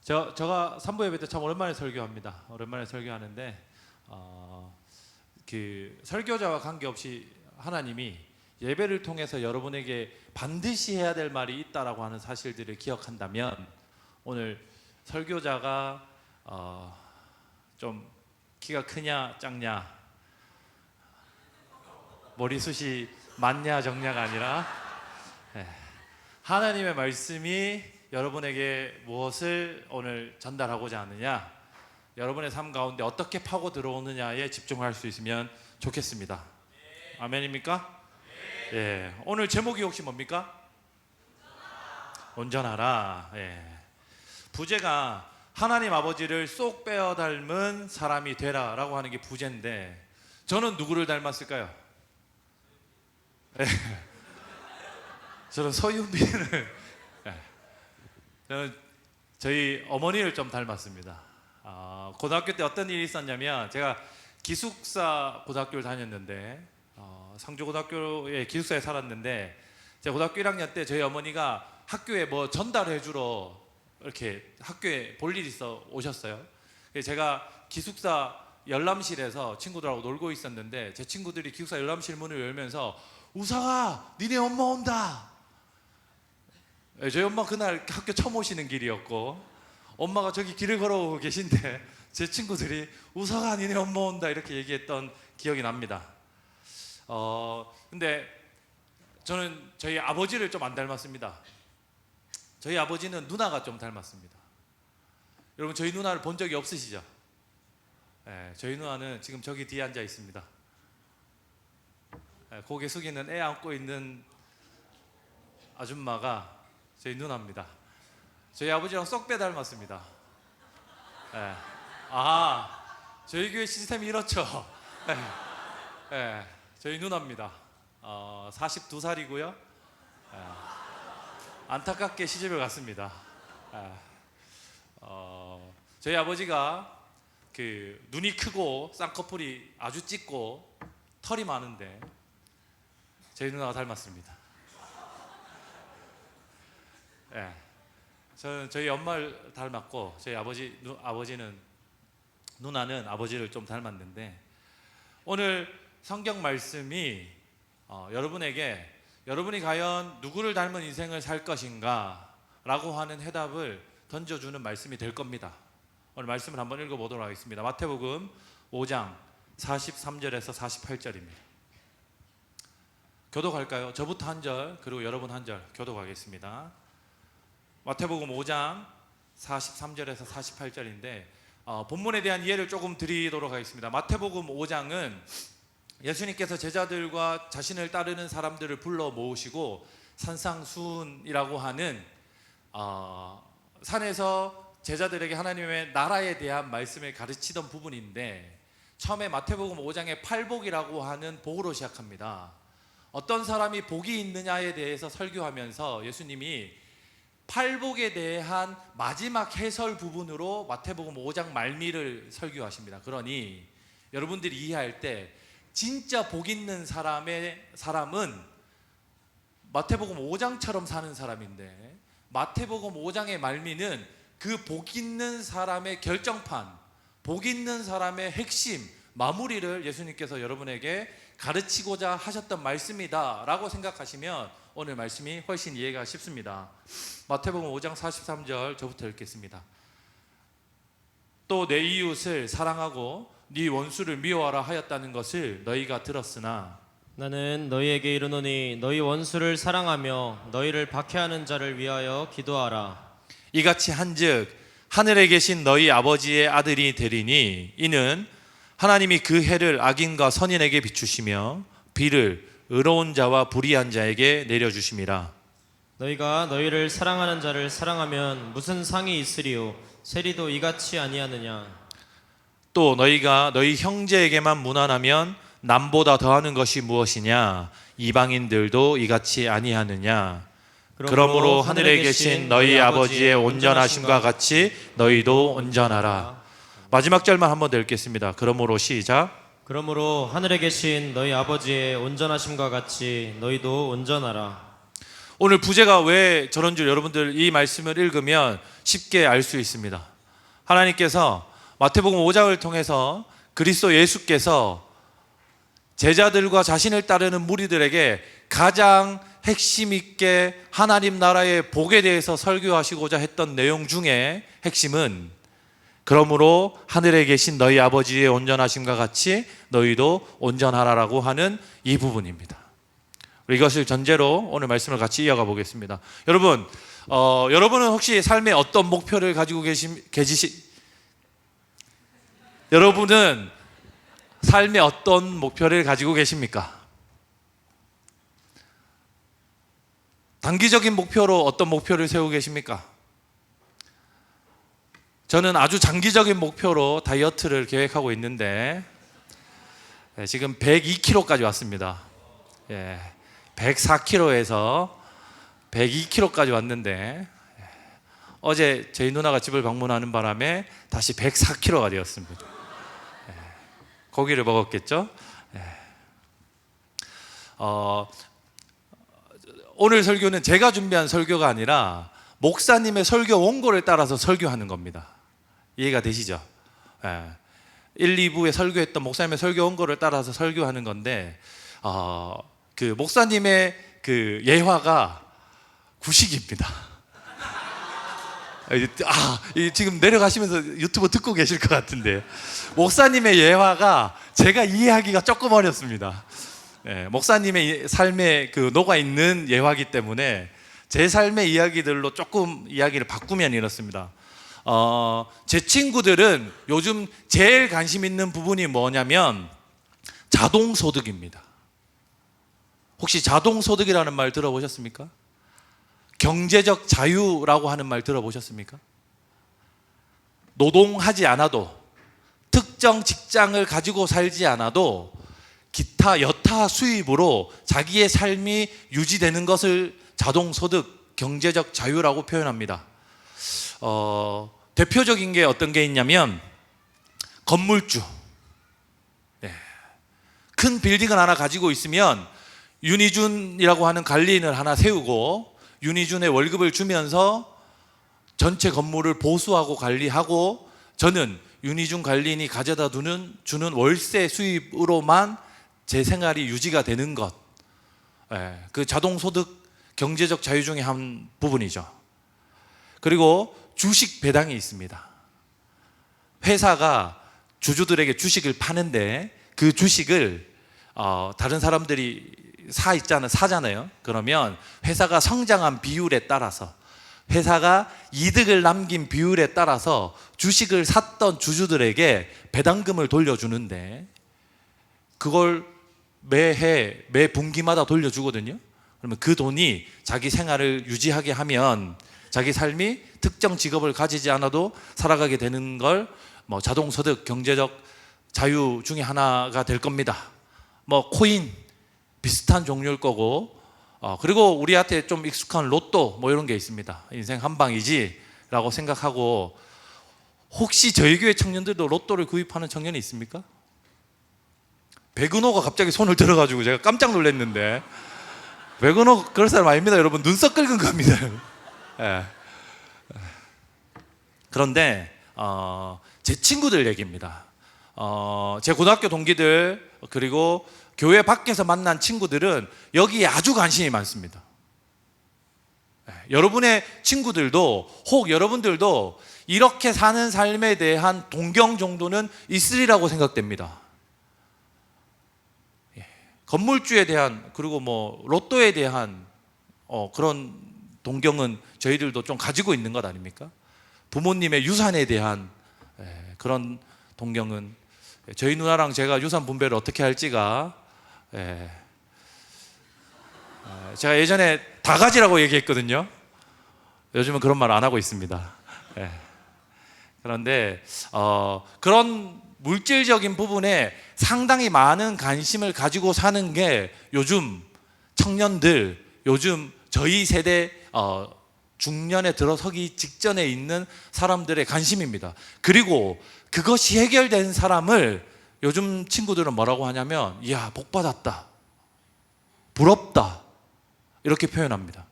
제가 삼부 예배 때 참 오랜만에 설교합니다. 오랜만에 설교하는데 그 설교자와 관계없이 하나님이 예배를 통해서 여러분에게 반드시 해야 될 말이 있다라고 하는 사실들을 기억한다면 오늘 설교자가 좀 키가 크냐 작냐 머리숱이 많냐 적냐가 아니라 하나님의 말씀이 여러분에게 무엇을 오늘 전달하고자 하느냐, 여러분의 삶 가운데 어떻게 파고 들어오느냐에 집중할 수 있으면 좋겠습니다. 아멘입니까? 예. 오늘 제목이 혹시 뭡니까? 온전하라. 예. 부제가 하나님 아버지를 쏙 빼어 닮은 사람이 되라라고 하는 게 부제인데, 저는 누구를 닮았을까요? 예. 저는 서윤빈을 저는 저희 어머니를 좀 닮았습니다. 고등학교 때 어떤 일이 있었냐면, 제가 기숙사 고등학교를 다녔는데 상주고등학교에 기숙사에 살았는데, 제가 고등학교 1학년 때 저희 어머니가 학교에 뭐 전달해 주러 이렇게 학교에 볼 일이 있어 오셨어요. 그래서 제가 기숙사 열람실에서 친구들하고 놀고 있었는데, 제 친구들이 기숙사 열람실 문을 열면서 우상아, 니네 엄마 온다. 저희 엄마 그날 학교 처음 오시는 길이었고, 엄마가 저기 길을 걸어오고 계신데 제 친구들이 우상아, 니네 엄마 온다 이렇게 얘기했던 기억이 납니다. 근데 저는 저희 아버지를 좀 안 닮았습니다. 저희 아버지는 누나가 좀 닮았습니다. 여러분, 저희 누나를 본 적이 없으시죠? 네, 저희 누나는 지금 저기 뒤에 앉아 있습니다. 고개 숙이는 애 안고 있는 아줌마가 저희 누나입니다. 저희 아버지랑 쏙 빼 닮았습니다. 네. 저희 교회 시스템이 이렇죠. 네. 네. 저희 누나입니다. 42살이고요. 안타깝게 시집을 갔습니다. 저희 아버지가 그 눈이 크고 쌍꺼풀이 아주 짙고 털이 많은데 저희 누나가 닮았습니다. 저는 저희 엄마를 닮았고, 저희 아버지는 누나는 아버지를 좀 닮았는데, 오늘 성경 말씀이 여러분에게 여러분이 과연 누구를 닮은 인생을 살 것인가 라고 하는 해답을 던져주는 말씀이 될 겁니다. 오늘 말씀을 한번 읽어보도록 하겠습니다. 마태복음 5장 43절에서 48절입니다. 교독할까요? 저부터 한 절, 그리고 여러분 한 절 교독하겠습니다. 마태복음 5장 43절에서 48절인데 본문에 대한 이해를 조금 드리도록 하겠습니다. 마태복음 5장은 예수님께서 제자들과 자신을 따르는 사람들을 불러 모으시고 산상수훈이라고 하는 산에서 제자들에게 하나님의 나라에 대한 말씀을 가르치던 부분인데, 처음에 마태복음 5장의 팔복이라고 하는 복으로 시작합니다. 어떤 사람이 복이 있느냐에 대해서 설교하면서 예수님이 팔복에 대한 마지막 해설 부분으로 마태복음 5장 말미를 설교하십니다. 그러니 여러분들이 이해할 때 진짜 복 있는 사람은 마태복음 5장처럼 사는 사람인데, 마태복음 5장의 말미는 그 복 있는 사람의 결정판, 복 있는 사람의 핵심, 마무리를 예수님께서 여러분에게 가르치고자 하셨던 말씀이다 라고 생각하시면 오늘 말씀이 훨씬 이해가 쉽습니다. 마태복음 5장 43절 저부터 읽겠습니다. 또 내 이웃을 사랑하고 네 원수를 미워하라 하였다는 것을 너희가 들었으나 나는 너희에게 이르노니 너희 원수를 사랑하며 너희를 박해하는 자를 위하여 기도하라. 이같이 한즉 하늘에 계신 너희 아버지의 아들이 되리니, 이는 하나님이 그 해를 악인과 선인에게 비추시며 비를 의로운 자와 불의한 자에게 내려주심이라. 너희가 너희를 사랑하는 자를 사랑하면 무슨 상이 있으리요? 세리도 이같이 아니하느냐? 또 너희가 너희 형제에게만 무난하면 남보다 더하는 것이 무엇이냐? 이방인들도 이같이 아니하느냐? 그러므로 하늘에 계신 너희 아버지의 온전하심과 같이 너희도 온전하라. 마지막 절만 한번 더 읽겠습니다. 그러므로 시작. 그러므로 하늘에 계신 너희 아버지의 온전하심과 같이 너희도 온전하라. 오늘 부제가 왜 저런 줄 여러분들 이 말씀을 읽으면 쉽게 알 수 있습니다. 하나님께서 마태복음 5장을 통해서 그리스도 예수께서 제자들과 자신을 따르는 무리들에게 가장 핵심 있게 하나님 나라의 복에 대해서 설교하시고자 했던 내용 중에 핵심은 그러므로 하늘에 계신 너희 아버지의 온전하심과 같이 너희도 온전하라라고 하는 이 부분입니다. 이것을 전제로 오늘 말씀을 같이 이어가 보겠습니다. 여러분, 여러분은 혹시 삶에 어떤 목표를 가지고 여러분은 삶에 어떤 목표를 가지고 계십니까? 단기적인 목표로 어떤 목표를 세우고 계십니까? 저는 아주 장기적인 목표로 다이어트를 계획하고 있는데 지금 102kg까지 왔습니다. 104kg에서 102kg까지 왔는데 어제 저희 누나가 집을 방문하는 바람에 다시 104kg가 되었습니다. 고기를 먹었겠죠? 오늘 설교는 제가 준비한 설교가 아니라 목사님의 설교 원고를 따라서 설교하는 겁니다. 이해가 되시죠? 1, 2부에 설교했던 목사님의 설교 원고를 따라서 설교하는 건데 그 목사님의 그 예화가 구식입니다. 지금 내려가시면서 유튜브 듣고 계실 것 같은데 목사님의 예화가 제가 이해하기가 조금 어렵습니다. 목사님의 삶에 그 녹아 있는 예화이기 때문에 제 삶의 이야기들로 조금 이야기를 바꾸면 이렇습니다. 제 친구들은 요즘 제일 관심 있는 부분이 뭐냐면 자동소득입니다. 혹시 자동소득이라는 말 들어보셨습니까? 경제적 자유라고 하는 말 들어보셨습니까? 노동하지 않아도 특정 직장을 가지고 살지 않아도 기타 여타 수입으로 자기의 삶이 유지되는 것을 자동소득, 경제적 자유라고 표현합니다. 대표적인 게 어떤 게 있냐면 건물주. 큰 빌딩을 하나 가지고 있으면 윤희준이라고 하는 관리인을 하나 세우고 윤희준의 월급을 주면서 전체 건물을 보수하고 관리하고 저는 윤희준 관리인이 가져다 주는 월세 수입으로만 제 생활이 유지가 되는 것. 그 자동소득 경제적 자유 중에 한 부분이죠. 그리고 주식 배당이 있습니다. 회사가 주주들에게 주식을 파는데 그 주식을 다른 사람들이 사잖아요. 그러면 회사가 성장한 비율에 따라서 회사가 이득을 남긴 비율에 따라서 주식을 샀던 주주들에게 배당금을 돌려주는데 그걸 매해 매 분기마다 돌려주거든요. 그러면 그 돈이 자기 생활을 유지하게 하면 자기 삶이 특정 직업을 가지지 않아도 살아가게 되는 걸 자동소득 경제적 자유 중에 하나가 될 겁니다. 코인 비슷한 종류일 거고 그리고 우리한테 좀 익숙한 로또 이런 게 있습니다. 인생 한 방이지 라고 생각하고 혹시 저희 교회 청년들도 로또를 구입하는 청년이 있습니까? 백은호가 갑자기 손을 들어가지고 제가 깜짝 놀랐는데 백은호 그럴 사람 아닙니다. 여러분 눈썹 긁은 겁니다. 그런데 제 친구들 얘기입니다. 제 고등학교 동기들 그리고 교회 밖에서 만난 친구들은 여기에 아주 관심이 많습니다. 여러분의 친구들도 혹 여러분들도 이렇게 사는 삶에 대한 동경 정도는 있으리라고 생각됩니다. 건물주에 대한 그리고 로또에 대한 그런 동경은 저희들도 좀 가지고 있는 것 아닙니까? 부모님의 유산에 대한 그런 동경은 저희 누나랑 제가 유산 분배를 어떻게 할지가 제가 예전에 다 가지라고 얘기했거든요. 요즘은 그런 말 안 하고 있습니다. 그런데 그런 물질적인 부분에 상당히 많은 관심을 가지고 사는 게 요즘 청년들, 요즘 저희 세대 중년에 들어서기 직전에 있는 사람들의 관심입니다. 그리고 그것이 해결된 사람을 요즘 친구들은 뭐라고 하냐면 이야 복 받았다, 부럽다 이렇게 표현합니다.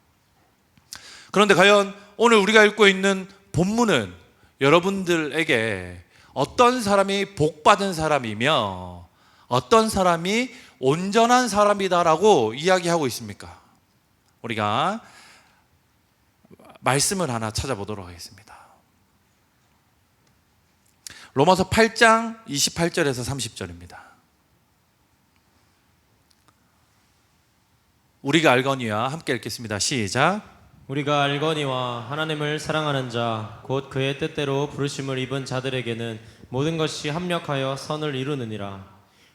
그런데 과연 오늘 우리가 읽고 있는 본문은 여러분들에게 어떤 사람이 복받은 사람이며 어떤 사람이 온전한 사람이다라고 이야기하고 있습니까? 우리가 말씀을 하나 찾아보도록 하겠습니다. 로마서 8장 28절에서 30절입니다. 우리가 알거니와 함께 읽겠습니다. 시작. 우리가 알거니와 하나님을 사랑하는 자 곧 그의 뜻대로 부르심을 입은 자들에게는 모든 것이 합력하여 선을 이루느니라.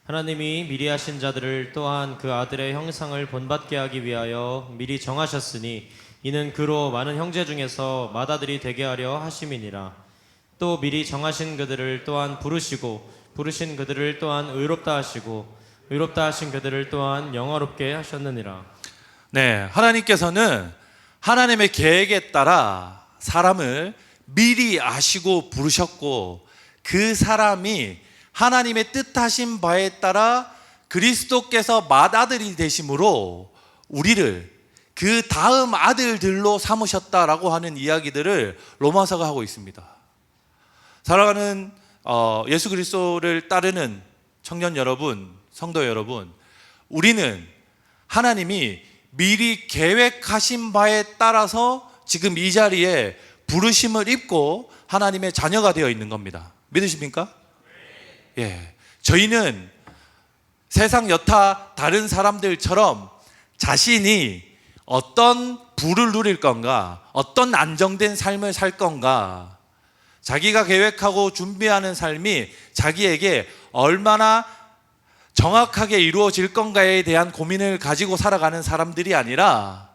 하나님이 미리 하신 자들을 또한 그 아들의 형상을 본받게 하기 위하여 미리 정하셨으니 이는 그로 많은 형제 중에서 맏아들이 되게 하려 하심이니라. 또 미리 정하신 그들을 또한 부르시고 부르신 그들을 또한 의롭다 하시고 의롭다 하신 그들을 또한 영화롭게 하셨느니라. 네, 하나님께서는 하나님의 계획에 따라 사람을 미리 아시고 부르셨고 그 사람이 하나님의 뜻하신 바에 따라 그리스도께서 맏아들이 되심으로 우리를 그 다음 아들들로 삼으셨다라고 하는 이야기들을 로마서가 하고 있습니다. 사랑하는 예수 그리스도를 따르는 청년 여러분, 성도 여러분, 우리는 하나님이 미리 계획하신 바에 따라서 지금 이 자리에 부르심을 입고 하나님의 자녀가 되어 있는 겁니다. 믿으십니까? 예. 저희는 세상 여타 다른 사람들처럼 자신이 어떤 부를 누릴 건가, 어떤 안정된 삶을 살 건가, 자기가 계획하고 준비하는 삶이 자기에게 얼마나 정확하게 이루어질 건가에 대한 고민을 가지고 살아가는 사람들이 아니라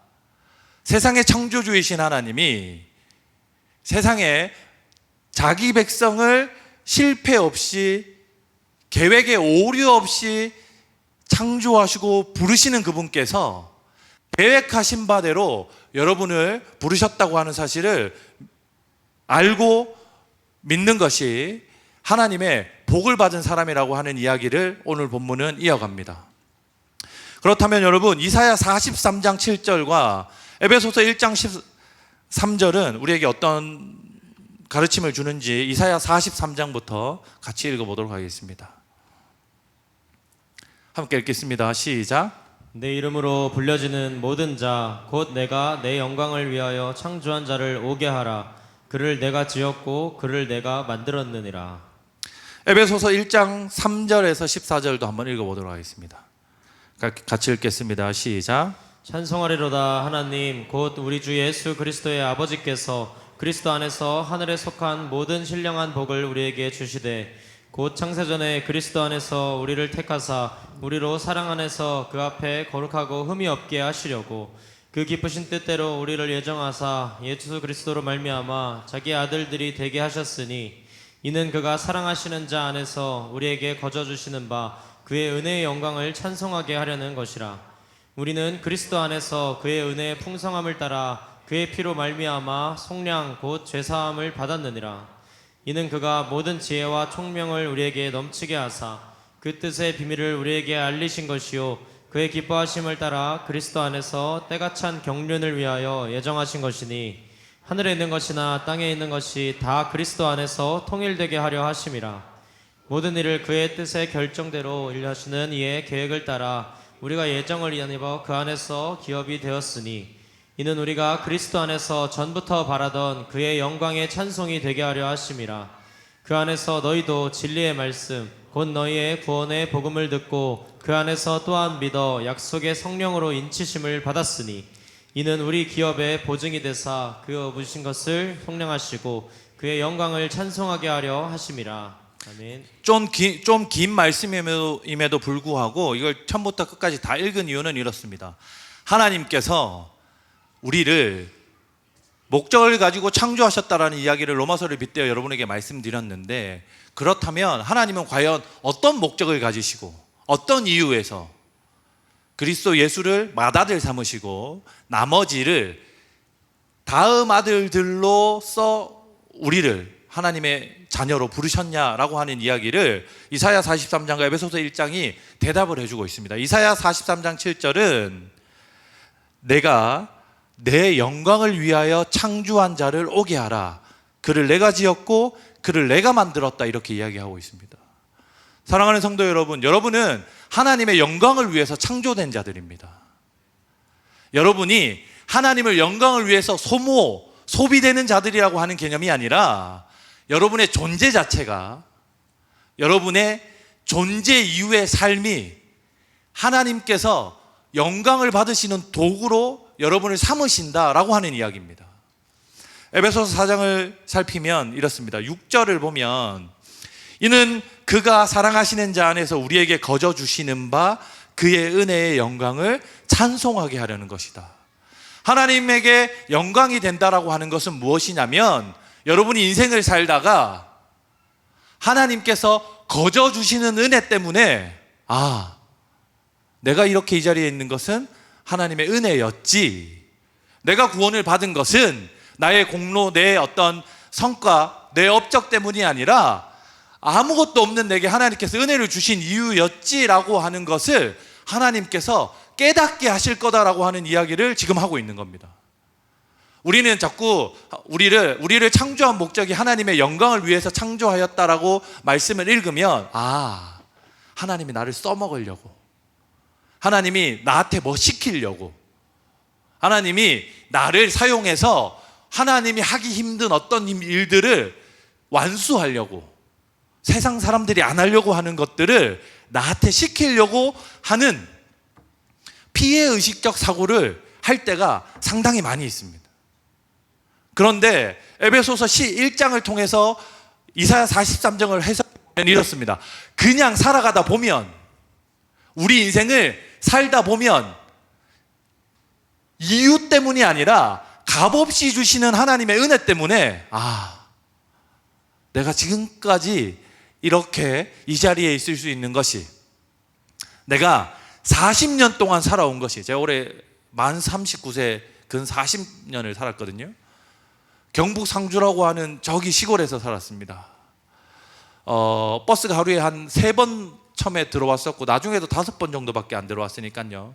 세상의 창조주이신 하나님이 세상에 자기 백성을 실패 없이 계획에 오류 없이 창조하시고 부르시는 그분께서 계획하신 바대로 여러분을 부르셨다고 하는 사실을 알고 믿는 것이 하나님의 복을 받은 사람이라고 하는 이야기를 오늘 본문은 이어갑니다. 그렇다면 여러분, 이사야 43장 7절과 에베소서 1장 13절은 우리에게 어떤 가르침을 주는지 이사야 43장부터 같이 읽어보도록 하겠습니다. 함께 읽겠습니다. 시작. 내 이름으로 불려지는 모든 자 곧 내가 내 영광을 위하여 창조한 자를 오게 하라. 그를 내가 지었고 그를 내가 만들었느니라. 에베소서 1장 3절에서 14절도 한번 읽어보도록 하겠습니다. 같이 읽겠습니다. 시작. 찬송하리로다. 하나님 곧 우리 주 예수 그리스도의 아버지께서 그리스도 안에서 하늘에 속한 모든 신령한 복을 우리에게 주시되 곧 창세전에 그리스도 안에서 우리를 택하사 우리로 사랑 안에서 그 앞에 거룩하고 흠이 없게 하시려고 그 기쁘신 뜻대로 우리를 예정하사 예수 그리스도로 말미암아 자기 아들들이 되게 하셨으니 이는 그가 사랑하시는 자 안에서 우리에게 거저 주시는 바 그의 은혜의 영광을 찬송하게 하려는 것이라. 우리는 그리스도 안에서 그의 은혜의 풍성함을 따라 그의 피로 말미암아 속량 곧 죄사함을 받았느니라. 이는 그가 모든 지혜와 총명을 우리에게 넘치게 하사 그 뜻의 비밀을 우리에게 알리신 것이요 그의 기뻐하심을 따라 그리스도 안에서 때가 찬 경륜을 위하여 예정하신 것이니 하늘에 있는 것이나 땅에 있는 것이 다 그리스도 안에서 통일되게 하려 하심이라. 모든 일을 그의 뜻의 결정대로 일하시는 이의 계획을 따라 우리가 예정을 이루어 그 안에서 기업이 되었으니 이는 우리가 그리스도 안에서 전부터 바라던 그의 영광의 찬송이 되게 하려 하심이라. 그 안에서 너희도 진리의 말씀 곧 너희의 구원의 복음을 듣고 그 안에서 또한 믿어 약속의 성령으로 인치심을 받았으니 이는 우리 기업의 보증이 되사 그 얻으신 것을 속량하시고 그의 영광을 찬송하게 하려 하심이라. 아멘. 좀 긴 말씀임에도 불구하고 이걸 처음부터 끝까지 다 읽은 이유는 이렇습니다. 하나님께서 우리를 목적을 가지고 창조하셨다라는 이야기를 로마서를 빗대어 여러분에게 말씀드렸는데, 그렇다면 하나님은 과연 어떤 목적을 가지시고 어떤 이유에서 그리스도 예수를 맏아들 삼으시고 나머지를 다음 아들들로서 우리를 하나님의 자녀로 부르셨냐라고 하는 이야기를 이사야 43장과 에베소서 1장이 대답을 해주고 있습니다. 이사야 43장 7절은 내가 내 영광을 위하여 창조한 자를 오게 하라. 그를 내가 지었고 그를 내가 만들었다. 이렇게 이야기하고 있습니다. 사랑하는 성도 여러분, 여러분은 하나님의 영광을 위해서 창조된 자들입니다. 여러분이 하나님을 영광을 위해서 소비되는 자들이라고 하는 개념이 아니라 여러분의 존재 자체가, 여러분의 존재 이후의 삶이 하나님께서 영광을 받으시는 도구로 여러분을 삼으신다라고 하는 이야기입니다. 에베소서 4장을 살피면 이렇습니다. 6절을 보면 이는 그가 사랑하시는 자 안에서 우리에게 거저 주시는 바 그의 은혜의 영광을 찬송하게 하려는 것이다. 하나님에게 영광이 된다라고 하는 것은 무엇이냐면, 여러분이 인생을 살다가 하나님께서 거저 주시는 은혜 때문에 내가 이렇게 이 자리에 있는 것은 하나님의 은혜였지, 내가 구원을 받은 것은 나의 공로, 내 어떤 성과, 내 업적 때문이 아니라 아무것도 없는 내게 하나님께서 은혜를 주신 이유였지라고 하는 것을 하나님께서 깨닫게 하실 거다라고 하는 이야기를 지금 하고 있는 겁니다. 우리는 자꾸 우리를 창조한 목적이 하나님의 영광을 위해서 창조하였다라고 말씀을 읽으면 하나님이 나를 써먹으려고, 하나님이 나한테 뭐 시키려고, 하나님이 나를 사용해서 하나님이 하기 힘든 어떤 일들을 완수하려고, 세상 사람들이 안 하려고 하는 것들을 나한테 시키려고 하는 피해의식적 사고를 할 때가 상당히 많이 있습니다. 그런데 에베소서 1장을 통해서 이사야 43장을 해석하면 이렇습니다. 그냥 살아가다 보면, 우리 인생을 살다 보면 이유 때문이 아니라 값없이 주시는 하나님의 은혜 때문에 내가 지금까지 이렇게 이 자리에 있을 수 있는 것이, 내가 40년 동안 살아온 것이, 제가 올해 만 39세 근 40년을 살았거든요. 경북 상주라고 하는 저기 시골에서 살았습니다. 버스가 하루에 한 3번 처음에 들어왔었고 나중에도 5번 정도밖에 안 들어왔으니까요.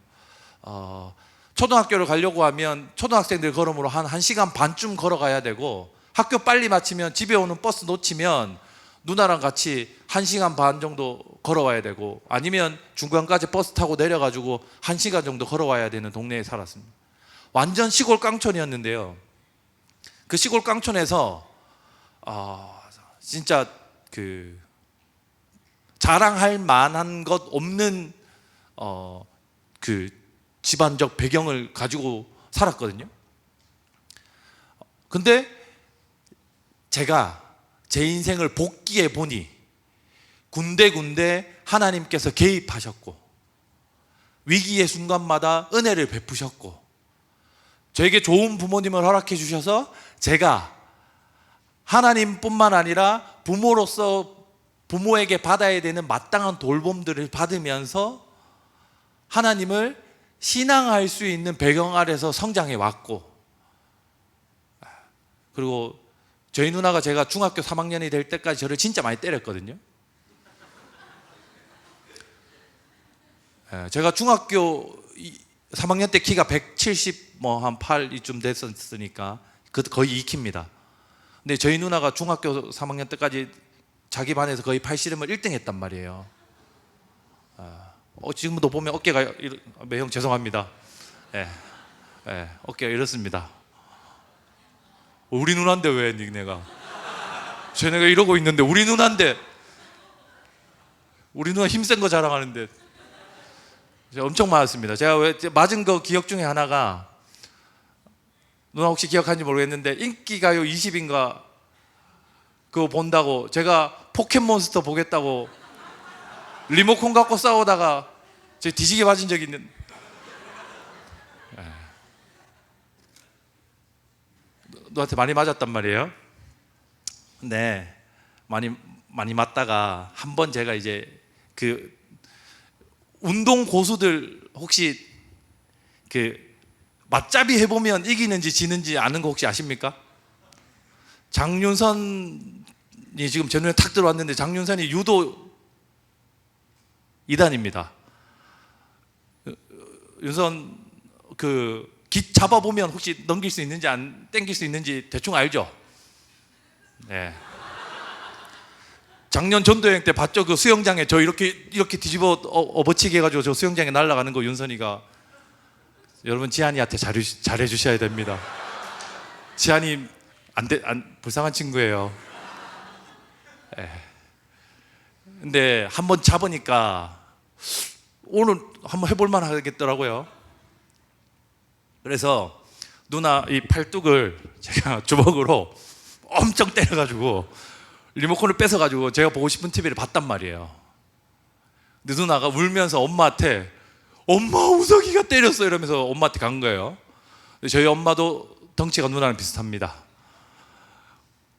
초등학교를 가려고 하면 초등학생들 걸음으로 한 1시간 반쯤 걸어가야 되고, 학교 빨리 마치면 집에 오는 버스 놓치면 누나랑 같이 1시간 반 정도 걸어와야 되고, 아니면 중간까지 버스 타고 내려가지고 1시간 정도 걸어와야 되는 동네에 살았습니다. 완전 시골 깡촌이었는데요. 그 시골 깡촌에서 진짜 자랑할 만한 것 없는 집안적 배경을 가지고 살았거든요. 근데 제가 제 인생을 복기해 보니 군데군데 하나님께서 개입하셨고, 위기의 순간마다 은혜를 베푸셨고, 저에게 좋은 부모님을 허락해 주셔서 제가 하나님뿐만 아니라 부모로서 부모에게 받아야 되는 마땅한 돌봄들을 받으면서 하나님을 신앙할 수 있는 배경 아래서 성장해 왔고, 그리고 저희 누나가 제가 중학교 3학년이 될 때까지 저를 진짜 많이 때렸거든요. 제가 중학교 3학년 때 키가 170 한 8 이쯤 됐었으니까 거의 2키입니다. 근데 저희 누나가 중학교 3학년 때까지 자기 반에서 거의 팔씨름을 1등 했단 말이에요. 지금도 보면 어깨가 형 죄송합니다. 어깨가 이렇습니다. 우리 누나인데 왜 니네가? 쟤네가 이러고 있는데 우리 누나인데, 우리 누나 힘센 거 자랑하는데 엄청 맞았습니다. 제가 왜 맞은 거 기억 중에 하나가, 누나 혹시 기억하는지 모르겠는데 인기가요 20인가 그거 본다고 제가 포켓몬스터 보겠다고 리모컨 갖고 싸우다가 제가 뒤지게 맞은 적이 있는. 너한테 많이 맞았단 말이에요. 네, 많이 맞다가 한 번 제가 이제 운동 고수들 혹시 맞잡이 해보면 이기는지 지는지 아는 거 혹시 아십니까? 장윤선이 지금 제 눈에 탁 들어왔는데, 장윤선이 유도 2단입니다. 윤선 깃 잡아보면 혹시 넘길 수 있는지 안 당길 수 있는지 대충 알죠? 네. 작년 전도여행 때 봤죠? 그 수영장에 저 이렇게 뒤집어 업어치기 해가지고 저 수영장에 날아가는 거 윤선이가. 여러분 지한이한테 잘해 주셔야 됩니다. 지한이 불쌍한 친구예요. 네. 근데 한번 잡으니까 오늘 한번 해볼 만 하겠더라고요. 그래서 누나 이 팔뚝을 제가 주먹으로 엄청 때려가지고 리모컨을 뺏어가지고 제가 보고 싶은 TV를 봤단 말이에요. 근데 누나가 울면서 엄마한테 엄마 우석이가 때렸어 이러면서 엄마한테 간 거예요. 저희 엄마도 덩치가 누나랑 비슷합니다.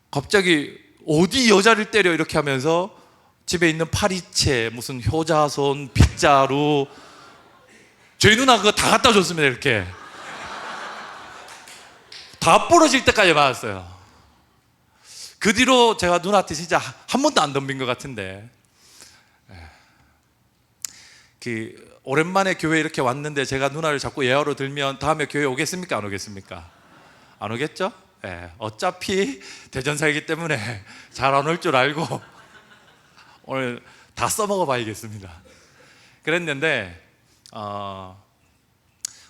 갑자기 어디 여자를 때려 이렇게 하면서 집에 있는 파리채, 무슨 효자손, 빗자루, 저희 누나 그거 다 갖다 줬습니다. 이렇게 다 부러질 때까지 맞았어요. 그 뒤로 제가 누나한테 진짜 한 번도 안 덤빈 것 같은데, 그 오랜만에 교회 이렇게 왔는데 제가 누나를 자꾸 예화로 들면 다음에 교회 오겠습니까? 안 오겠습니까? 안 오겠죠? 네, 어차피 대전사이기 때문에 잘 안 올 줄 알고 오늘 다 써먹어 봐야겠습니다. 그랬는데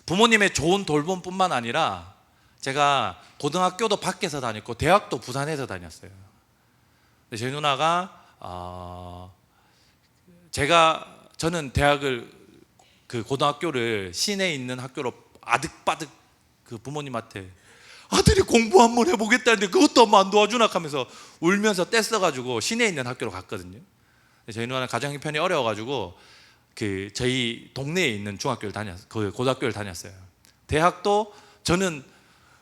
부모님의 좋은 돌봄뿐만 아니라 제가 고등학교도 밖에서 다녔고 대학도 부산에서 다녔어요. 저희 누나가 저는 대학을 그 고등학교를 시내에 있는 학교로 아득바득 그 부모님한테 아들이 공부 한번 해보겠다는데 그것도 엄마 안 도와주나 하면서 울면서 떼써가지고 시내에 있는 학교로 갔거든요. 저희 누나는 가정 형편이 어려워가지고 그 저희 동네에 있는 그 고등학교를 다녔어요. 대학도 저는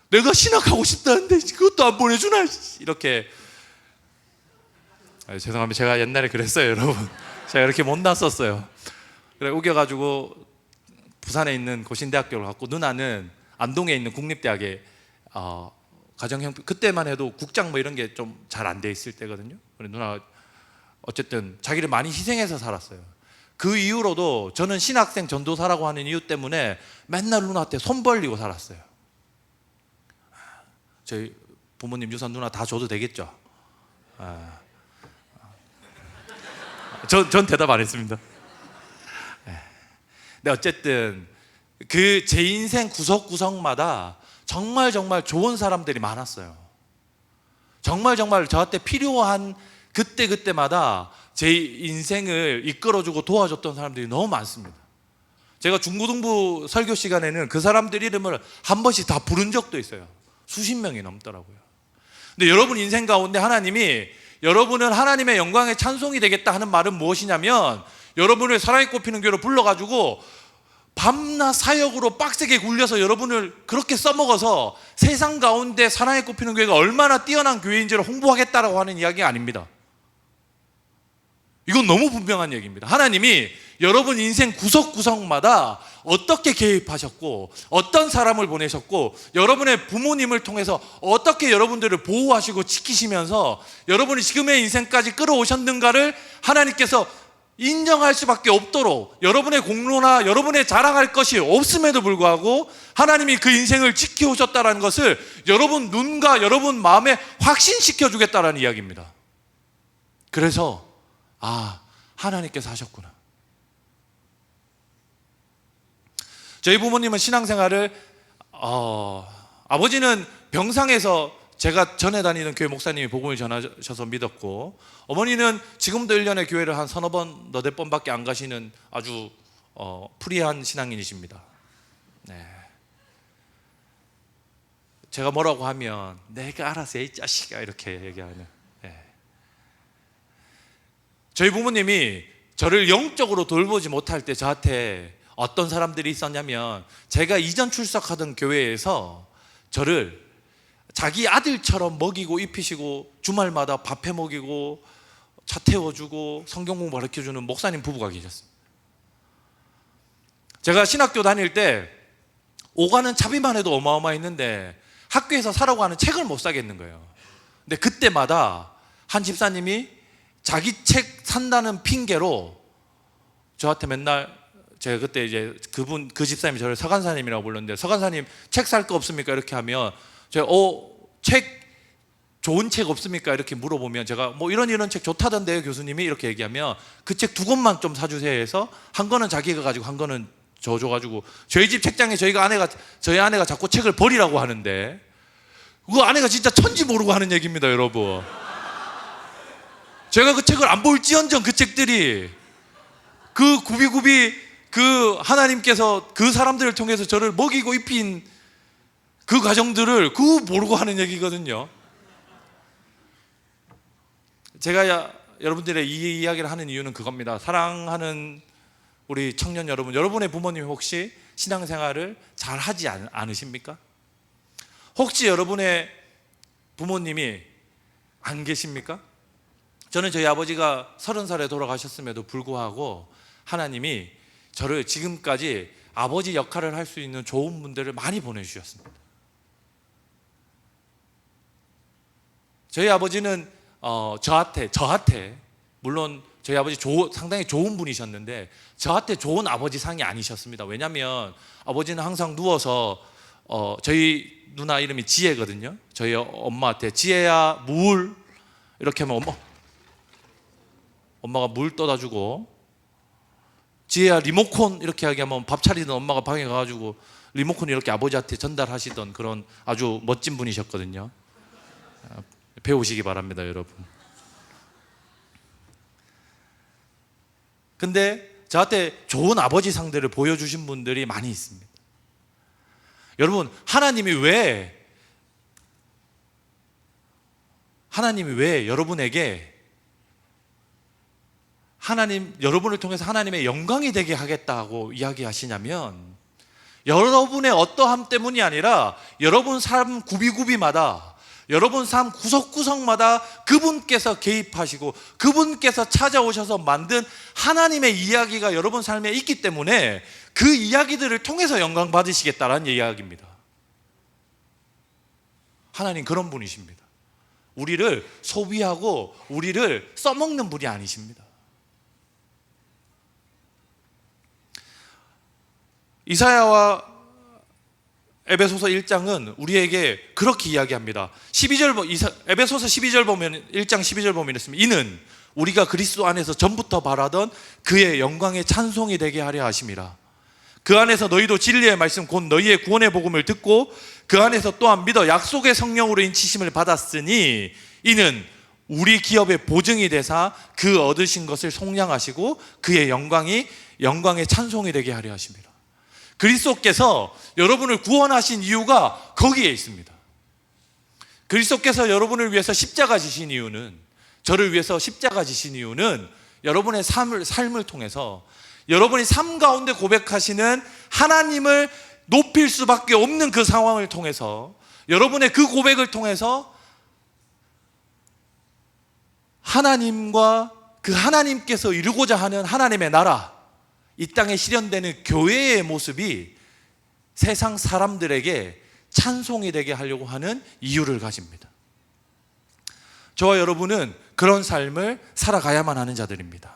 내가 신학하고 싶다는데 그것도 안 보내주나 이렇게. 죄송합니다. 제가 옛날에 그랬어요, 여러분. 제가 이렇게 못났었어요. 그래 우겨가지고 부산에 있는 고신대학교를 갔고 누나는 안동에 있는 국립대학에 가정형편, 그때만 해도 국장 뭐 이런 게 좀 잘 안 돼 있을 때거든요. 그래 누나 어쨌든 자기를 많이 희생해서 살았어요. 그 이후로도 저는 신학생 전도사라고 하는 이유 때문에 맨날 누나한테 손 벌리고 살았어요. 저희 부모님 유산 누나 다 줘도 되겠죠? 전 대답 안 했습니다. 근데 어쨌든 그 제 인생 구석구석마다 정말 좋은 사람들이 많았어요. 정말 저한테 필요한 그때마다 제 인생을 이끌어주고 도와줬던 사람들이 너무 많습니다. 제가 중고등부 설교 시간에는 그 사람들 이름을 한 번씩 다 부른 적도 있어요. 수십 명이 넘더라고요. 근데 여러분 인생 가운데 하나님이 여러분은 하나님의 영광의 찬송이 되겠다 하는 말은 무엇이냐면 여러분을 사랑이 꼽히는 교회로 불러가지고 밤낮 사역으로 빡세게 굴려서 여러분을 그렇게 써먹어서 세상 가운데 사랑이 꼽히는 교회가 얼마나 뛰어난 교회인지를 홍보하겠다라고 하는 이야기가 아닙니다. 이건 너무 분명한 얘기입니다. 하나님이 여러분 인생 구석구석마다 어떻게 개입하셨고 어떤 사람을 보내셨고 여러분의 부모님을 통해서 어떻게 여러분들을 보호하시고 지키시면서 여러분이 지금의 인생까지 끌어오셨는가를 하나님께서 인정할 수밖에 없도록 여러분의 공로나 여러분의 자랑할 것이 없음에도 불구하고 하나님이 그 인생을 지켜오셨다는 것을 여러분 눈과 여러분 마음에 확신시켜 주겠다는 이야기입니다. 그래서 하나님께서 하셨구나. 저희 부모님은 신앙생활을 아버지는 병상에서 제가 전에 다니던 교회 목사님이 복음을 전하셔서 믿었고 어머니는 지금도 1년에 교회를 한 서너 번 너댓 번밖에 안 가시는 아주 프리한 신앙인이십니다. 네. 제가 뭐라고 하면 내가 알아서 해 이 자식아 이렇게 얘기하는. 네. 저희 부모님이 저를 영적으로 돌보지 못할 때 저한테 어떤 사람들이 있었냐면 제가 이전 출석하던 교회에서 저를 자기 아들처럼 먹이고 입히시고 주말마다 밥해 먹이고 차 태워주고 성경 공부 가르쳐주는 목사님 부부가 계셨어요. 제가 신학교 다닐 때 오가는 차비만 해도 어마어마했는데 학교에서 사라고 하는 책을 못 사겠는 거예요. 근데 그때마다 한 집사님이 자기 책 산다는 핑계로 저한테 맨날 제가 그때 이제 그 집사님이 저를 서간사님이라고 불렀는데, 서간사님 책 살 거 없습니까? 이렇게 하면 제가 책 좋은 책 없습니까? 이렇게 물어보면 제가 뭐 이런 책 좋다던데요 교수님이, 이렇게 얘기하면 그 책 2권만 좀 사주세요 해서 한 권은 자기가 가지고 한 권은 저 줘가지고, 저희 집 책장에 저희 아내가 자꾸 책을 버리라고 하는데, 그 아내가 진짜 천지 모르고 하는 얘기입니다 여러분. 제가 그 책을 안 볼지언정 그 책들이 그 굽이굽이 그 하나님께서 그 사람들을 통해서 저를 먹이고 입힌 그 과정들을 모르고 하는 얘기거든요. 제가 여러분들의 이 이야기를 하는 이유는 그겁니다. 사랑하는 우리 청년 여러분, 여러분의 부모님이 혹시 신앙생활을 잘 하지 않으십니까? 혹시 여러분의 부모님이 안 계십니까? 저는 저희 아버지가 30살에 돌아가셨음에도 불구하고 하나님이 저를 지금까지 아버지 역할을 할 수 있는 좋은 분들을 많이 보내주셨습니다. 저희 아버지는 저한테 물론 저희 아버지 상당히 좋은 분이셨는데 저한테 좋은 아버지 상이 아니셨습니다. 왜냐하면 아버지는 항상 누워서 저희 누나 이름이 지혜거든요. 저희 엄마한테 지혜야 물 이렇게 하면 엄마가 물 떠다 주고, 지혜야 리모컨 이렇게 하면 밥 차리던 엄마가 방에 가가지고 리모컨 이렇게 아버지한테 전달하시던 그런 아주 멋진 분이셨거든요. 배우시기 바랍니다 여러분. 근데 저한테 좋은 아버지 상들을 보여주신 분들이 많이 있습니다. 여러분, 하나님이 왜 여러분에게 여러분을 통해서 하나님의 영광이 되게 하겠다고 이야기하시냐면, 여러분의 어떠함 때문이 아니라 여러분 삶 구비구비마다, 여러분 삶 구석구석마다 그분께서 개입하시고 그분께서 찾아오셔서 만든 하나님의 이야기가 여러분 삶에 있기 때문에 그 이야기들을 통해서 영광 받으시겠다라는 이야기입니다. 하나님 그런 분이십니다. 우리를 소비하고 우리를 써먹는 분이 아니십니다. 이사야와 에베소서 1장은 우리에게 그렇게 이야기합니다. 에베소서 12절 보면, 1장 12절 보면 이렇습니다. 이는 우리가 그리스도 안에서 전부터 바라던 그의 영광의 찬송이 되게 하려 하심이라. 그 안에서 너희도 진리의 말씀 곧 너희의 구원의 복음을 듣고 그 안에서 또한 믿어 약속의 성령으로 인치심을 받았으니 이는 우리 기업의 보증이 되사 그 얻으신 것을 속량하시고 그의 영광의 찬송이 되게 하려 하심이라. 그리스도께서 여러분을 구원하신 이유가 거기에 있습니다. 그리스도께서 여러분을 위해서 십자가 지신 이유는, 저를 위해서 십자가 지신 이유는 여러분의 삶을 통해서 여러분이 삶 가운데 고백하시는 하나님을 높일 수밖에 없는 그 상황을 통해서, 여러분의 그 고백을 통해서 하나님과 그 하나님께서 이루고자 하는 하나님의 나라, 이 땅에 실현되는 교회의 모습이 세상 사람들에게 찬송이 되게 하려고 하는 이유를 가집니다. 저와 여러분은 그런 삶을 살아가야만 하는 자들입니다.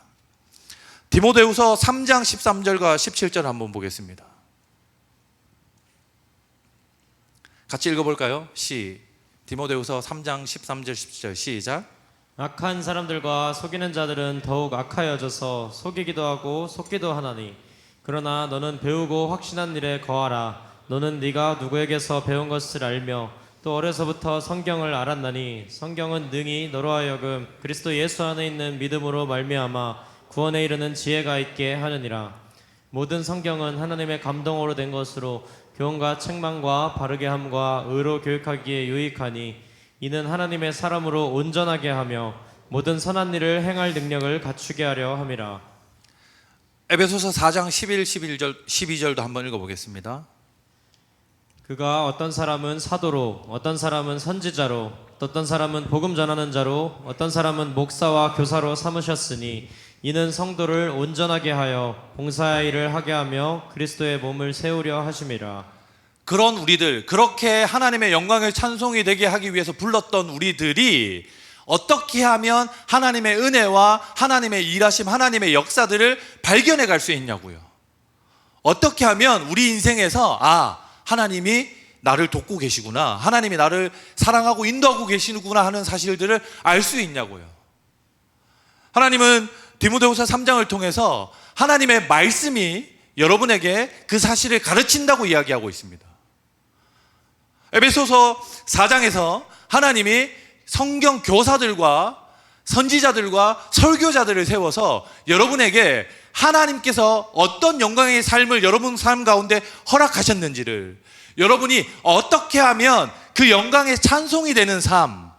디모데후서 3장 13절과 17절 한번 보겠습니다. 같이 읽어볼까요? 디모데후서 3장 13절 17절 시작. 악한 사람들과 속이는 자들은 더욱 악하여져서 속이기도 하고 속기도 하나니, 그러나 너는 배우고 확신한 일에 거하라. 너는 네가 누구에게서 배운 것을 알며 또 어려서부터 성경을 알았나니, 성경은 능히 너로 하여금 그리스도 예수 안에 있는 믿음으로 말미암아 구원에 이르는 지혜가 있게 하느니라. 모든 성경은 하나님의 감동으로 된 것으로 교훈과 책망과 바르게 함과 의로 교육하기에 유익하니, 이는 하나님의 사람으로 온전하게 하며 모든 선한 일을 행할 능력을 갖추게 하려 함이라. 에베소서 4장 11, 12절도 한번 읽어보겠습니다. 그가 어떤 사람은 사도로, 어떤 사람은 선지자로, 어떤 사람은 복음 전하는 자로, 어떤 사람은 목사와 교사로 삼으셨으니, 이는 성도를 온전하게 하여 봉사의 일을 하게 하며 그리스도의 몸을 세우려 하심이라. 그런 우리들, 그렇게 하나님의 영광을 찬송이 되게 하기 위해서 불렀던 우리들이 어떻게 하면 하나님의 은혜와 하나님의 일하심, 하나님의 역사들을 발견해 갈 수 있냐고요. 어떻게 하면 우리 인생에서 하나님이 나를 돕고 계시구나, 하나님이 나를 사랑하고 인도하고 계시구나 하는 사실들을 알 수 있냐고요. 하나님은 디모데후서 3장을 통해서 하나님의 말씀이 여러분에게 그 사실을 가르친다고 이야기하고 있습니다. 에베소서 4장에서 하나님이 성경 교사들과 선지자들과 설교자들을 세워서 여러분에게 하나님께서 어떤 영광의 삶을 여러분 삶 가운데 허락하셨는지를, 여러분이 어떻게 하면 그 영광의 찬송이 되는 삶,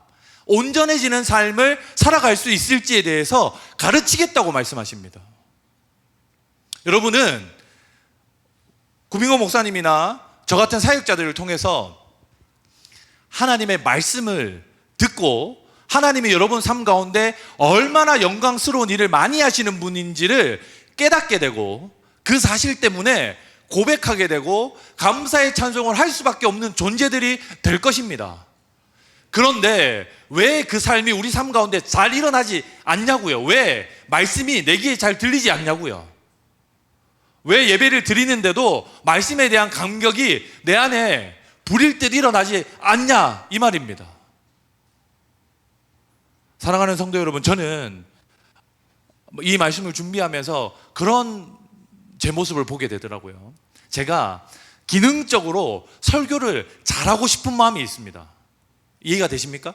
온전해지는 삶을 살아갈 수 있을지에 대해서 가르치겠다고 말씀하십니다. 여러분은 구빙호 목사님이나 저 같은 사역자들을 통해서 하나님의 말씀을 듣고 하나님이 여러분 삶 가운데 얼마나 영광스러운 일을 많이 하시는 분인지를 깨닫게 되고, 그 사실 때문에 고백하게 되고 감사의 찬송을 할 수밖에 없는 존재들이 될 것입니다. 그런데 왜 그 삶이 우리 삶 가운데 잘 일어나지 않냐고요? 왜 말씀이 내 귀에 잘 들리지 않냐고요? 왜 예배를 드리는데도 말씀에 대한 감격이 내 안에 불일 듯 일어나지 않냐, 이 말입니다. 사랑하는 성도 여러분, 저는 이 말씀을 준비하면서 그런 제 모습을 보게 되더라고요. 제가 기능적으로 설교를 잘하고 싶은 마음이 있습니다. 이해가 되십니까?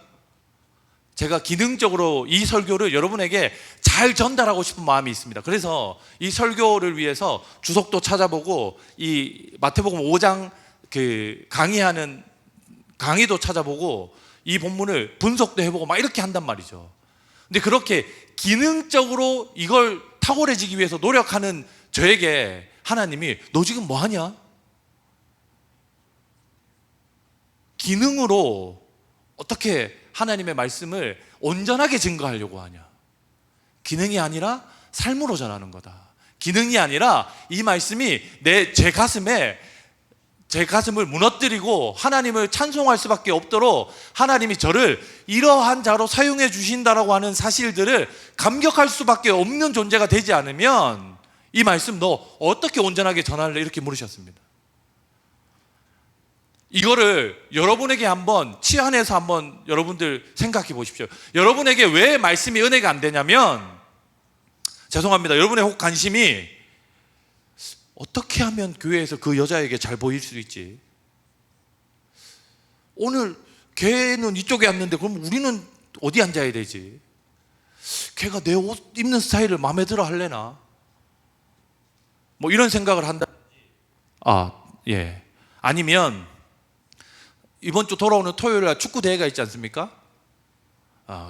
제가 기능적으로 이 설교를 여러분에게 잘 전달하고 싶은 마음이 있습니다. 그래서 이 설교를 위해서 주석도 찾아보고 이 마태복음 5장 그 강의하는 강의도 찾아보고 이 본문을 분석도 해보고 막 이렇게 한단 말이죠. 근데 그렇게 기능적으로 이걸 탁월해지기 위해서 노력하는 저에게 하나님이 너 지금 뭐 하냐? 기능으로 어떻게 하나님의 말씀을 온전하게 증거하려고 하냐? 기능이 아니라 삶으로 전하는 거다. 기능이 아니라 이 말씀이 제 가슴을 무너뜨리고 하나님을 찬송할 수밖에 없도록 하나님이 저를 이러한 자로 사용해 주신다라고 하는 사실들을 감격할 수밖에 없는 존재가 되지 않으면 이 말씀 너 어떻게 온전하게 전할래? 이렇게 물으셨습니다. 이거를 여러분에게 한번 치환해서 한번 여러분들 생각해 보십시오. 여러분에게 왜 말씀이 은혜가 안 되냐면, 죄송합니다, 여러분의 혹 관심이 어떻게 하면 교회에서 그 여자에게 잘 보일 수 있지? 오늘 걔는 이쪽에 앉는데 그럼 우리는 어디 앉아야 되지? 걔가 내 옷 입는 스타일을 마음에 들어 할래나? 뭐 이런 생각을 한다. 아니면 이번 주 돌아오는 토요일에 축구 대회가 있지 않습니까?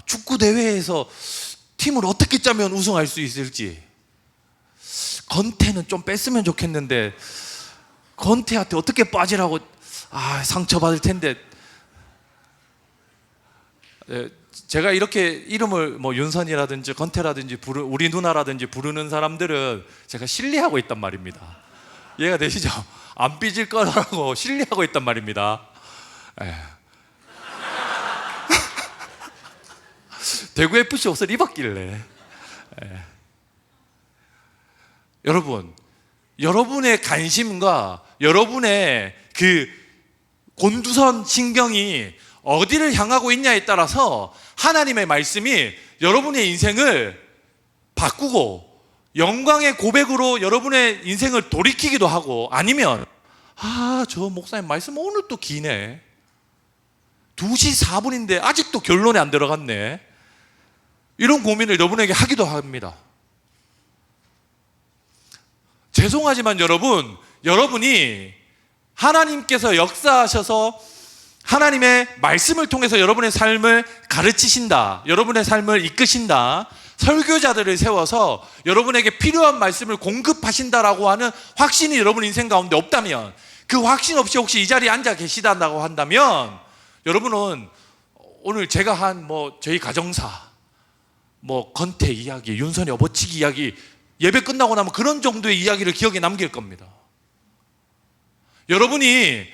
축구 대회에서 팀을 어떻게 짜면 우승할 수 있을지, 건태는 좀 뺐으면 좋겠는데 건태한테 어떻게 빠지라고 상처받을 텐데. 제가 이렇게 이름을 뭐 윤선이라든지 건태라든지 우리 누나라든지 부르는 사람들은 제가 신뢰하고 있단 말입니다. 이해가 되시죠? 안 삐질 거라고 신뢰하고 있단 말입니다. 대구 FC 옷을 입었길래. 여러분, 여러분의 관심과 여러분의 그 곤두선 신경이 어디를 향하고 있냐에 따라서 하나님의 말씀이 여러분의 인생을 바꾸고 영광의 고백으로 여러분의 인생을 돌이키기도 하고, 아니면 저 목사님 말씀 오늘 또 기네, 2시 4분인데 아직도 결론에 안 들어갔네, 이런 고민을 여러분에게 하기도 합니다. 죄송하지만 여러분이 하나님께서 역사하셔서 하나님의 말씀을 통해서 여러분의 삶을 가르치신다, 여러분의 삶을 이끄신다, 설교자들을 세워서 여러분에게 필요한 말씀을 공급하신다라고 하는 확신이 여러분 인생 가운데 없다면, 그 확신 없이 혹시 이 자리에 앉아 계시다고 한다면, 여러분은 오늘 제가 한 저희 가정사, 건태 이야기, 윤선이 업어치기 이야기, 예배 끝나고 나면 그런 정도의 이야기를 기억에 남길 겁니다. 여러분이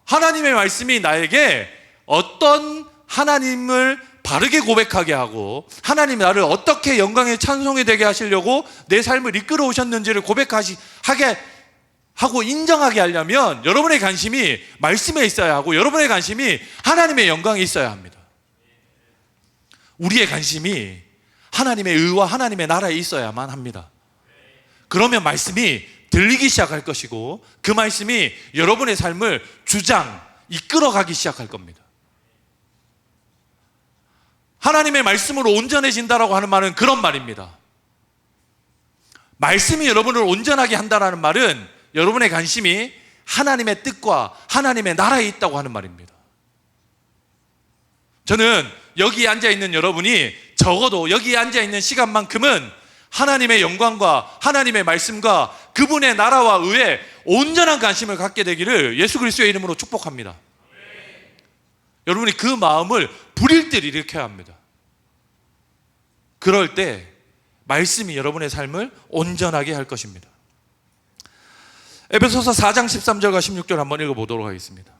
하나님의 말씀이 나에게 어떤 하나님을 바르게 고백하게 하고 하나님이 나를 어떻게 영광의 찬송이 되게 하시려고 내 삶을 이끌어 오셨는지를 고백하게 하고 인정하게 하려면 여러분의 관심이 말씀에 있어야 하고 여러분의 관심이 하나님의 영광에 있어야 합니다. 우리의 관심이 하나님의 의와 하나님의 나라에 있어야만 합니다. 그러면 말씀이 들리기 시작할 것이고 그 말씀이 여러분의 삶을 이끌어가기 시작할 겁니다. 하나님의 말씀으로 온전해진다라고 하는 말은 그런 말입니다. 말씀이 여러분을 온전하게 한다라는 말은 여러분의 관심이 하나님의 뜻과 하나님의 나라에 있다고 하는 말입니다. 저는 여기에 앉아있는 여러분이 적어도 여기에 앉아있는 시간만큼은 하나님의 영광과 하나님의 말씀과 그분의 나라와 의에 온전한 관심을 갖게 되기를 예수 그리스도의 이름으로 축복합니다. 여러분이 그 마음을 불일 일으켜야 합니다. 그럴 때 말씀이 여러분의 삶을 온전하게 할 것입니다. 에베소서 4장 13절과 16절 한번 읽어보도록 하겠습니다.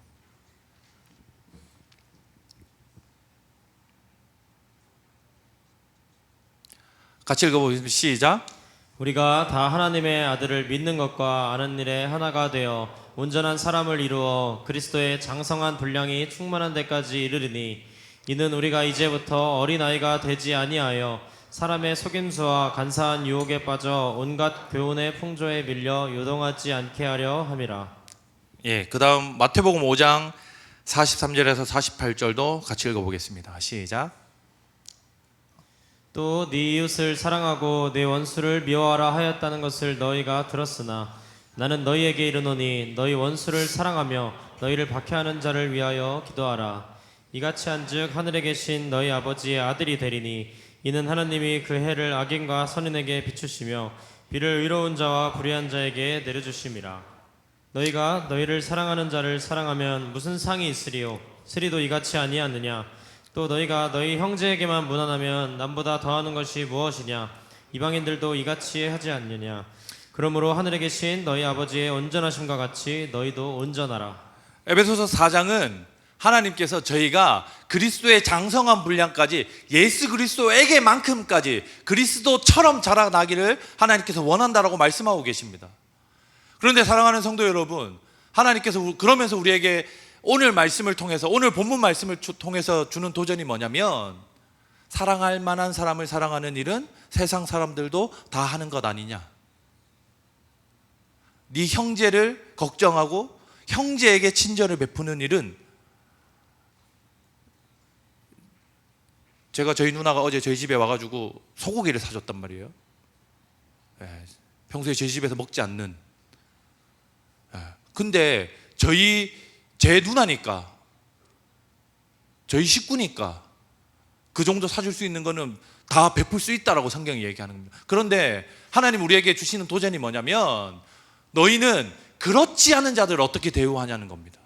같이 읽어보겠습니다. 시작. 우리가 다 하나님의 아들을 믿는 것과 아는 일에 하나가 되어 온전한 사람을 이루어 그리스도의 장성한 분량이 충만한 데까지 이르리니 이는 우리가 이제부터 어린아이가 되지 아니하여 사람의 속임수와 간사한 유혹에 빠져 온갖 교훈의 풍조에 밀려 요동하지 않게 하려 함이라. 예, 그 다음 마태복음 5장 43절에서 48절도 같이 읽어보겠습니다. 시작. 또 네 이웃을 사랑하고 네 원수를 미워하라 하였다는 것을 너희가 들었으나 나는 너희에게 이르노니 너희 원수를 사랑하며 너희를 박해하는 자를 위하여 기도하라. 이같이 한즉 하늘에 계신 너희 아버지의 아들이 되리니 이는 하나님이 그 해를 악인과 선인에게 비추시며 비를 의로운 자와 불의한 자에게 내려주심이라. 너희가 너희를 사랑하는 자를 사랑하면 무슨 상이 있으리요? 스리도 이같이 아니하느냐? 또 너희가 너희 형제에게만 무난하면 남보다 더하는 것이 무엇이냐? 이방인들도 이같이 하지 않느냐? 그러므로 하늘에 계신 너희 아버지의 온전하심과 같이 너희도 온전하라. 에베소서 4장은 하나님께서 저희가 그리스도의 장성한 분량까지 예수 그리스도에게만큼까지 그리스도처럼 자라나기를 하나님께서 원한다라고 말씀하고 계십니다. 그런데 사랑하는 성도 여러분, 하나님께서 그러면서 우리에게 오늘 말씀을 통해서, 오늘 본문 말씀을 통해서 주는 도전이 뭐냐면, 사랑할 만한 사람을 사랑하는 일은 세상 사람들도 다 하는 것 아니냐? 네 형제를 걱정하고 형제에게 친절을 베푸는 일은, 제가 저희 누나가 어제 저희 집에 와가지고 소고기를 사줬단 말이에요. 평소에 저희 집에서 먹지 않는. 근데 제 누나니까, 저희 식구니까 그 정도 사줄 수 있는 거는 다 베풀 수 있다라고 성경이 얘기하는 겁니다. 그런데 하나님 우리에게 주시는 도전이 뭐냐면, 너희는 그렇지 않은 자들을 어떻게 대우하냐는 겁니다.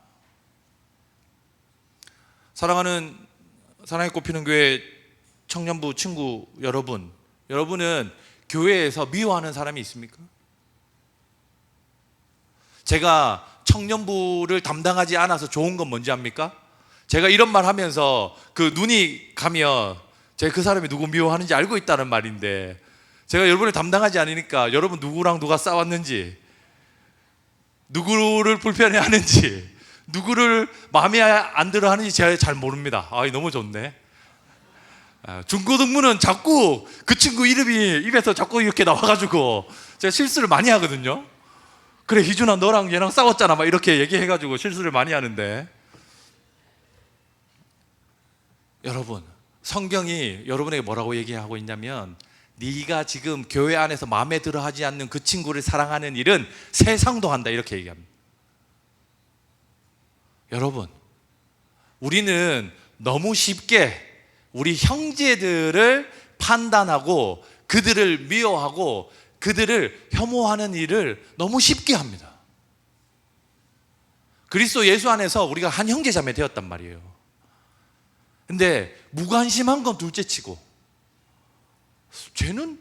사랑하는 사랑에 꼽히는 교회 청년부 친구 여러분, 여러분은 교회에서 미워하는 사람이 있습니까? 제가 청년부를 담당하지 않아서 좋은 건 뭔지 압니까? 제가 이런 말 하면서 그 눈이 가면 제가 그 사람이 누구 미워하는지 알고 있다는 말인데, 제가 여러분을 담당하지 않으니까 여러분 누구랑 누가 싸웠는지, 누구를 불편해하는지, 누구를 마음에 안 들어 하는지 제가 잘 모릅니다. 너무 좋네. 중고등부는 자꾸 그 친구 이름이 입에서 자꾸 이렇게 나와가지고 제가 실수를 많이 하거든요. 그래, 희준아 너랑 얘랑 싸웠잖아 막 이렇게 얘기해가지고 실수를 많이 하는데, 여러분, 성경이 여러분에게 뭐라고 얘기하고 있냐면, 네가 지금 교회 안에서 마음에 들어 하지 않는 그 친구를 사랑하는 일은 세상도 한다, 이렇게 얘기합니다. 여러분, 우리는 너무 쉽게 우리 형제들을 판단하고 그들을 미워하고 그들을 혐오하는 일을 너무 쉽게 합니다. 그리스도 예수 안에서 우리가 한 형제자매 되었단 말이에요. 근데 무관심한 건 둘째치고, 쟤는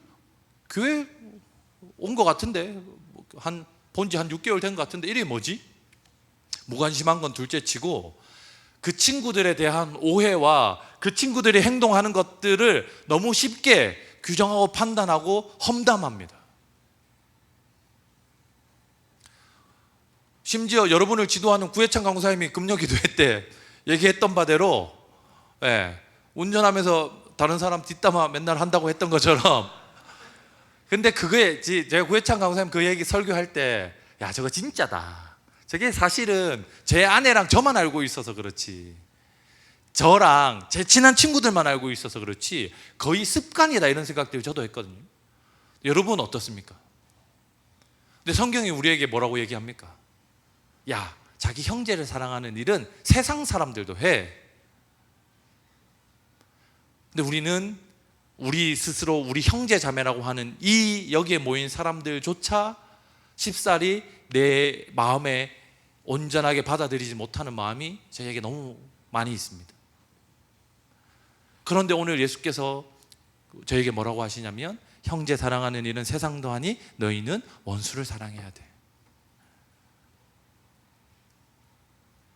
교회 온 것 같은데, 본지 한 6개월 된 것 같은데 이게 뭐지? 무관심한 건 둘째치고, 그 친구들에 대한 오해와 그 친구들이 행동하는 것들을 너무 쉽게 규정하고 판단하고 험담합니다. 심지어 여러분을 지도하는 구혜창 강사님이 금요기도회 때 얘기했던 바대로 운전하면서 다른 사람 뒷담화 맨날 한다고 했던 것처럼, 근데 그게 제가 구혜창 강사님 그 얘기 설교할 때 야 저거 진짜다, 저게 사실은 제 아내랑 저만 알고 있어서 그렇지, 저랑 제 친한 친구들만 알고 있어서 그렇지 거의 습관이다, 이런 생각들을 저도 했거든요. 여러분 어떻습니까? 근데 성경이 우리에게 뭐라고 얘기합니까? 야, 자기 형제를 사랑하는 일은 세상 사람들도 해. 근데 우리는 우리 스스로 우리 형제 자매라고 하는 이 여기에 모인 사람들조차 쉽사리 내 마음에 온전하게 받아들이지 못하는 마음이 저에게 너무 많이 있습니다. 그런데 오늘 예수께서 저에게 뭐라고 하시냐면, 형제 사랑하는 일은 세상도 하니 너희는 원수를 사랑해야 돼,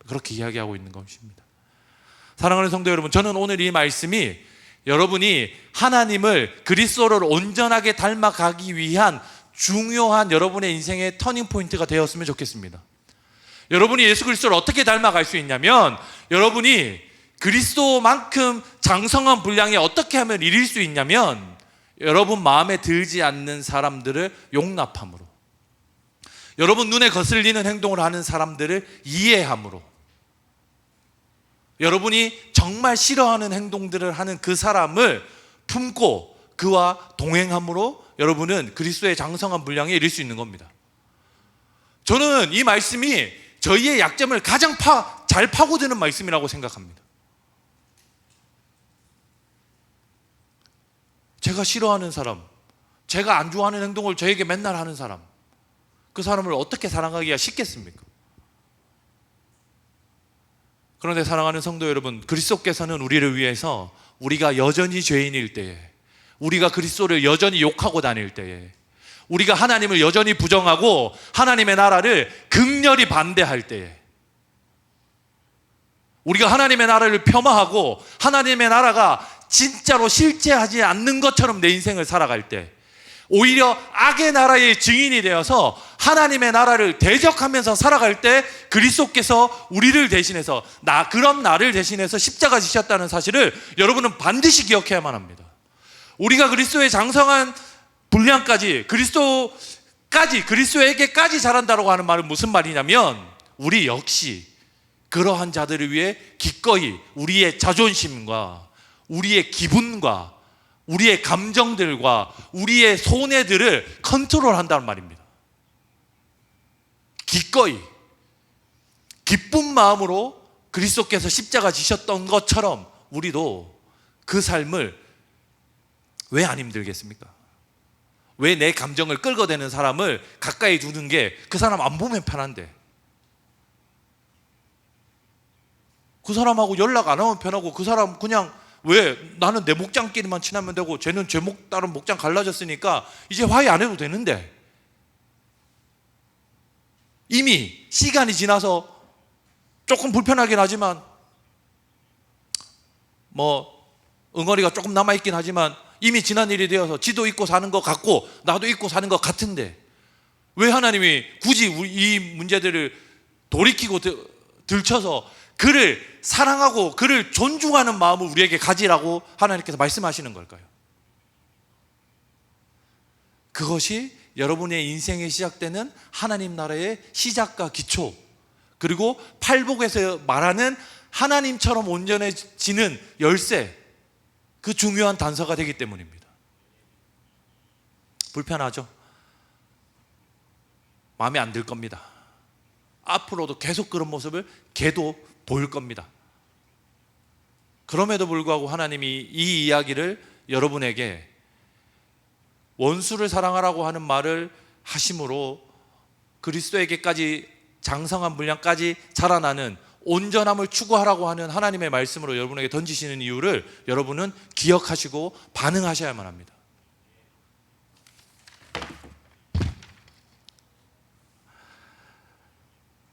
그렇게 이야기하고 있는 것입니다. 사랑하는 성도 여러분, 저는 오늘 이 말씀이 여러분이 하나님을, 그리스도를 온전하게 닮아가기 위한 중요한 여러분의 인생의 터닝 포인트가 되었으면 좋겠습니다. 여러분이 예수 그리스도를 어떻게 닮아갈 수 있냐면, 여러분이 그리스도만큼 장성한 분량에 어떻게 하면 이룰 수 있냐면, 여러분 마음에 들지 않는 사람들을 용납함으로, 여러분 눈에 거슬리는 행동을 하는 사람들을 이해함으로, 여러분이 정말 싫어하는 행동들을 하는 그 사람을 품고 그와 동행함으로 여러분은 그리스도의 장성한 분량에 이를 수 있는 겁니다. 저는 이 말씀이 저희의 약점을 가장 잘 파고드는 말씀이라고 생각합니다. 제가 싫어하는 사람, 제가 안 좋아하는 행동을 저에게 맨날 하는 사람, 그 사람을 어떻게 사랑하기가 쉽겠습니까? 그런데 사랑하는 성도 여러분, 그리스도께서는 우리를 위해서 우리가 여전히 죄인일 때에, 우리가 그리스도를 여전히 욕하고 다닐 때에, 우리가 하나님을 여전히 부정하고 하나님의 나라를 극렬히 반대할 때에, 우리가 하나님의 나라를 폄하하고 하나님의 나라가 진짜로 실제하지 않는 것처럼 내 인생을 살아갈 때, 오히려 악의 나라의 증인이 되어서 하나님의 나라를 대적하면서 살아갈 때 그리스도께서 우리를 대신해서, 그런 나를 대신해서 십자가 지셨다는 사실을 여러분은 반드시 기억해야만 합니다. 우리가 그리스도의 장성한 분량까지, 그리스도에게까지 자란다고 하는 말은 무슨 말이냐면, 우리 역시 그러한 자들을 위해 기꺼이 우리의 자존심과 우리의 기분과 우리의 감정들과 우리의 손해들을 컨트롤한다는 말입니다. 기꺼이 기쁜 마음으로 그리스도께서 십자가 지셨던 것처럼 우리도 그 삶을 왜 안 힘들겠습니까? 왜 내 감정을 끌어대는 사람을 가까이 두는 게, 그 사람 안 보면 편한데, 그 사람하고 연락 안 하면 편하고, 그 사람 그냥, 왜 나는 내 목장끼리만 친하면 되고 쟤는 다른 목장 갈라졌으니까 이제 화해 안 해도 되는데, 이미 시간이 지나서 조금 불편하긴 하지만 응어리가 조금 남아있긴 하지만 이미 지난 일이 되어서 지도 잊고 사는 것 같고 나도 잊고 사는 것 같은데, 왜 하나님이 굳이 이 문제들을 돌이키고 들춰서 그를 사랑하고 그를 존중하는 마음을 우리에게 가지라고 하나님께서 말씀하시는 걸까요? 그것이 여러분의 인생에 시작되는 하나님 나라의 시작과 기초, 그리고 팔복에서 말하는 하나님처럼 온전해지는 열쇠, 그 중요한 단서가 되기 때문입니다. 불편하죠? 마음에 안 들 겁니다. 앞으로도 계속 그런 모습을 걔도 보일 겁니다. 그럼에도 불구하고 하나님이 이 이야기를 여러분에게 원수를 사랑하라고 하는 말을 하심으로 그리스도에게까지 장성한 분량까지 자라나는 온전함을 추구하라고 하는 하나님의 말씀으로 여러분에게 던지시는 이유를 여러분은 기억하시고 반응하셔야만 합니다.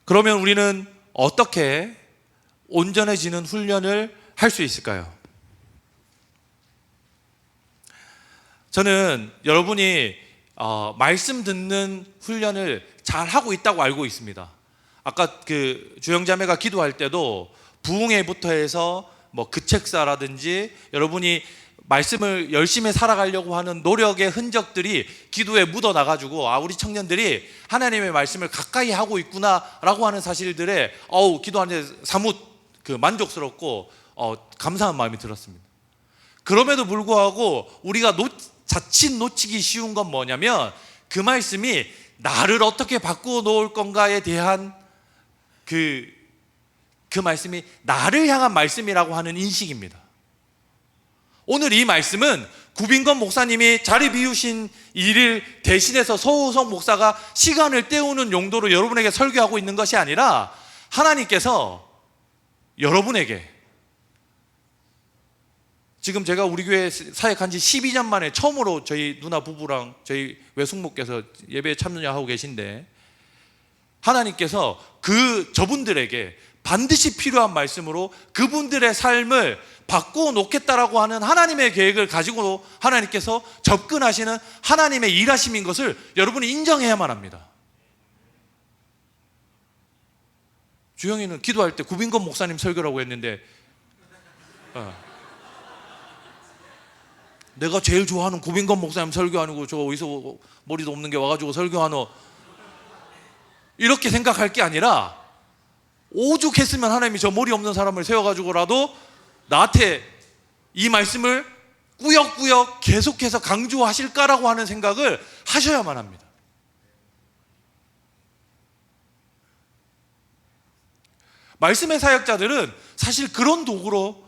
그러면 우리는 어떻게 온전해지는 훈련을 할 수 있을까요? 저는 여러분이 말씀 듣는 훈련을 잘 하고 있다고 알고 있습니다. 아까 그 주영자매가 기도할 때도 부흥회부터 해서 뭐 급책사라든지 여러분이 말씀을 열심히 살아가려고 하는 노력의 흔적들이 기도에 묻어나가지고 우리 청년들이 하나님의 말씀을 가까이 하고 있구나라고 하는 사실들에 기도하는데 사뭇 만족스럽고 감사한 마음이 들었습니다. 그럼에도 불구하고 우리가 자칫 놓치기 쉬운 건 뭐냐면 그 말씀이 나를 어떻게 바꾸어 놓을 건가에 대한 그 말씀이 나를 향한 말씀이라고 하는 인식입니다. 오늘 이 말씀은 구빈건 목사님이 자리 비우신 일을 대신해서 서우성 목사가 시간을 때우는 용도로 여러분에게 설교하고 있는 것이 아니라 하나님께서 여러분에게, 지금 제가 우리 교회 사역한 지 12년 만에 처음으로 저희 누나 부부랑 저희 외숙모께서 예배에 참여하고 계신데, 하나님께서 저분들에게 반드시 필요한 말씀으로 그분들의 삶을 바꾸어 놓겠다라고 하는 하나님의 계획을 가지고 하나님께서 접근하시는 하나님의 일하심인 것을 여러분이 인정해야만 합니다. 주영이는 기도할 때 구빈건 목사님 설교라고 했는데 내가 제일 좋아하는 구빈건 목사님 설교 아니고 저 어디서 머리도 없는 게 와가지고 설교하노, 이렇게 생각할 게 아니라 오죽했으면 하나님이 저 머리 없는 사람을 세워가지고라도 나한테 이 말씀을 꾸역꾸역 계속해서 강조하실까라고 하는 생각을 하셔야만 합니다. 말씀의 사역자들은 사실 그런 도구로,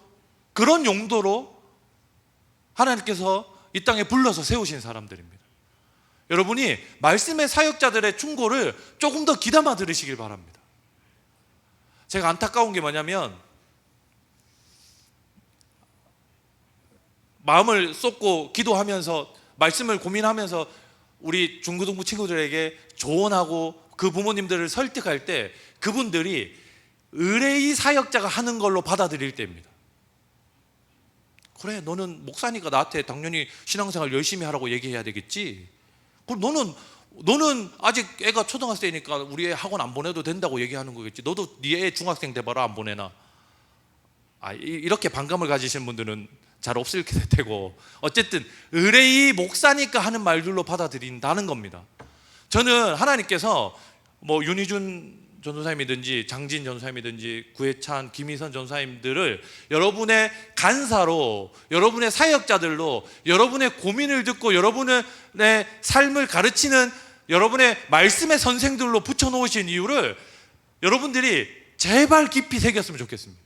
그런 용도로 하나님께서 이 땅에 불러서 세우신 사람들입니다. 여러분이 말씀의 사역자들의 충고를 조금 더 귀담아 들으시길 바랍니다. 제가 안타까운 게 뭐냐면, 마음을 쏟고 기도하면서 말씀을 고민하면서 우리 중고등부 친구들에게 조언하고 그 부모님들을 설득할 때 그분들이 의뢰의 사역자가 하는 걸로 받아들일 때입니다. 그래, 너는 목사니까 나한테 당연히 신앙생활 열심히 하라고 얘기해야 되겠지. 그럼 너는 아직 애가 초등학생이니까 우리 애 학원 안 보내도 된다고 얘기하는 거겠지. 너도 네 애 중학생 돼봐라, 안 보내나. 이렇게 반감을 가지시는 분들은 잘 없을 테고, 어쨌든 의뢰의 목사니까 하는 말들로 받아들인다는 겁니다. 저는 하나님께서 뭐 윤희준 전도사님이든지 장진 전도사님이든지 구혜찬, 김희선 전도사님들을 여러분의 간사로, 여러분의 사역자들로, 여러분의 고민을 듣고 여러분의 삶을 가르치는 여러분의 말씀의 선생들로 붙여놓으신 이유를 여러분들이 제발 깊이 새겼으면 좋겠습니다.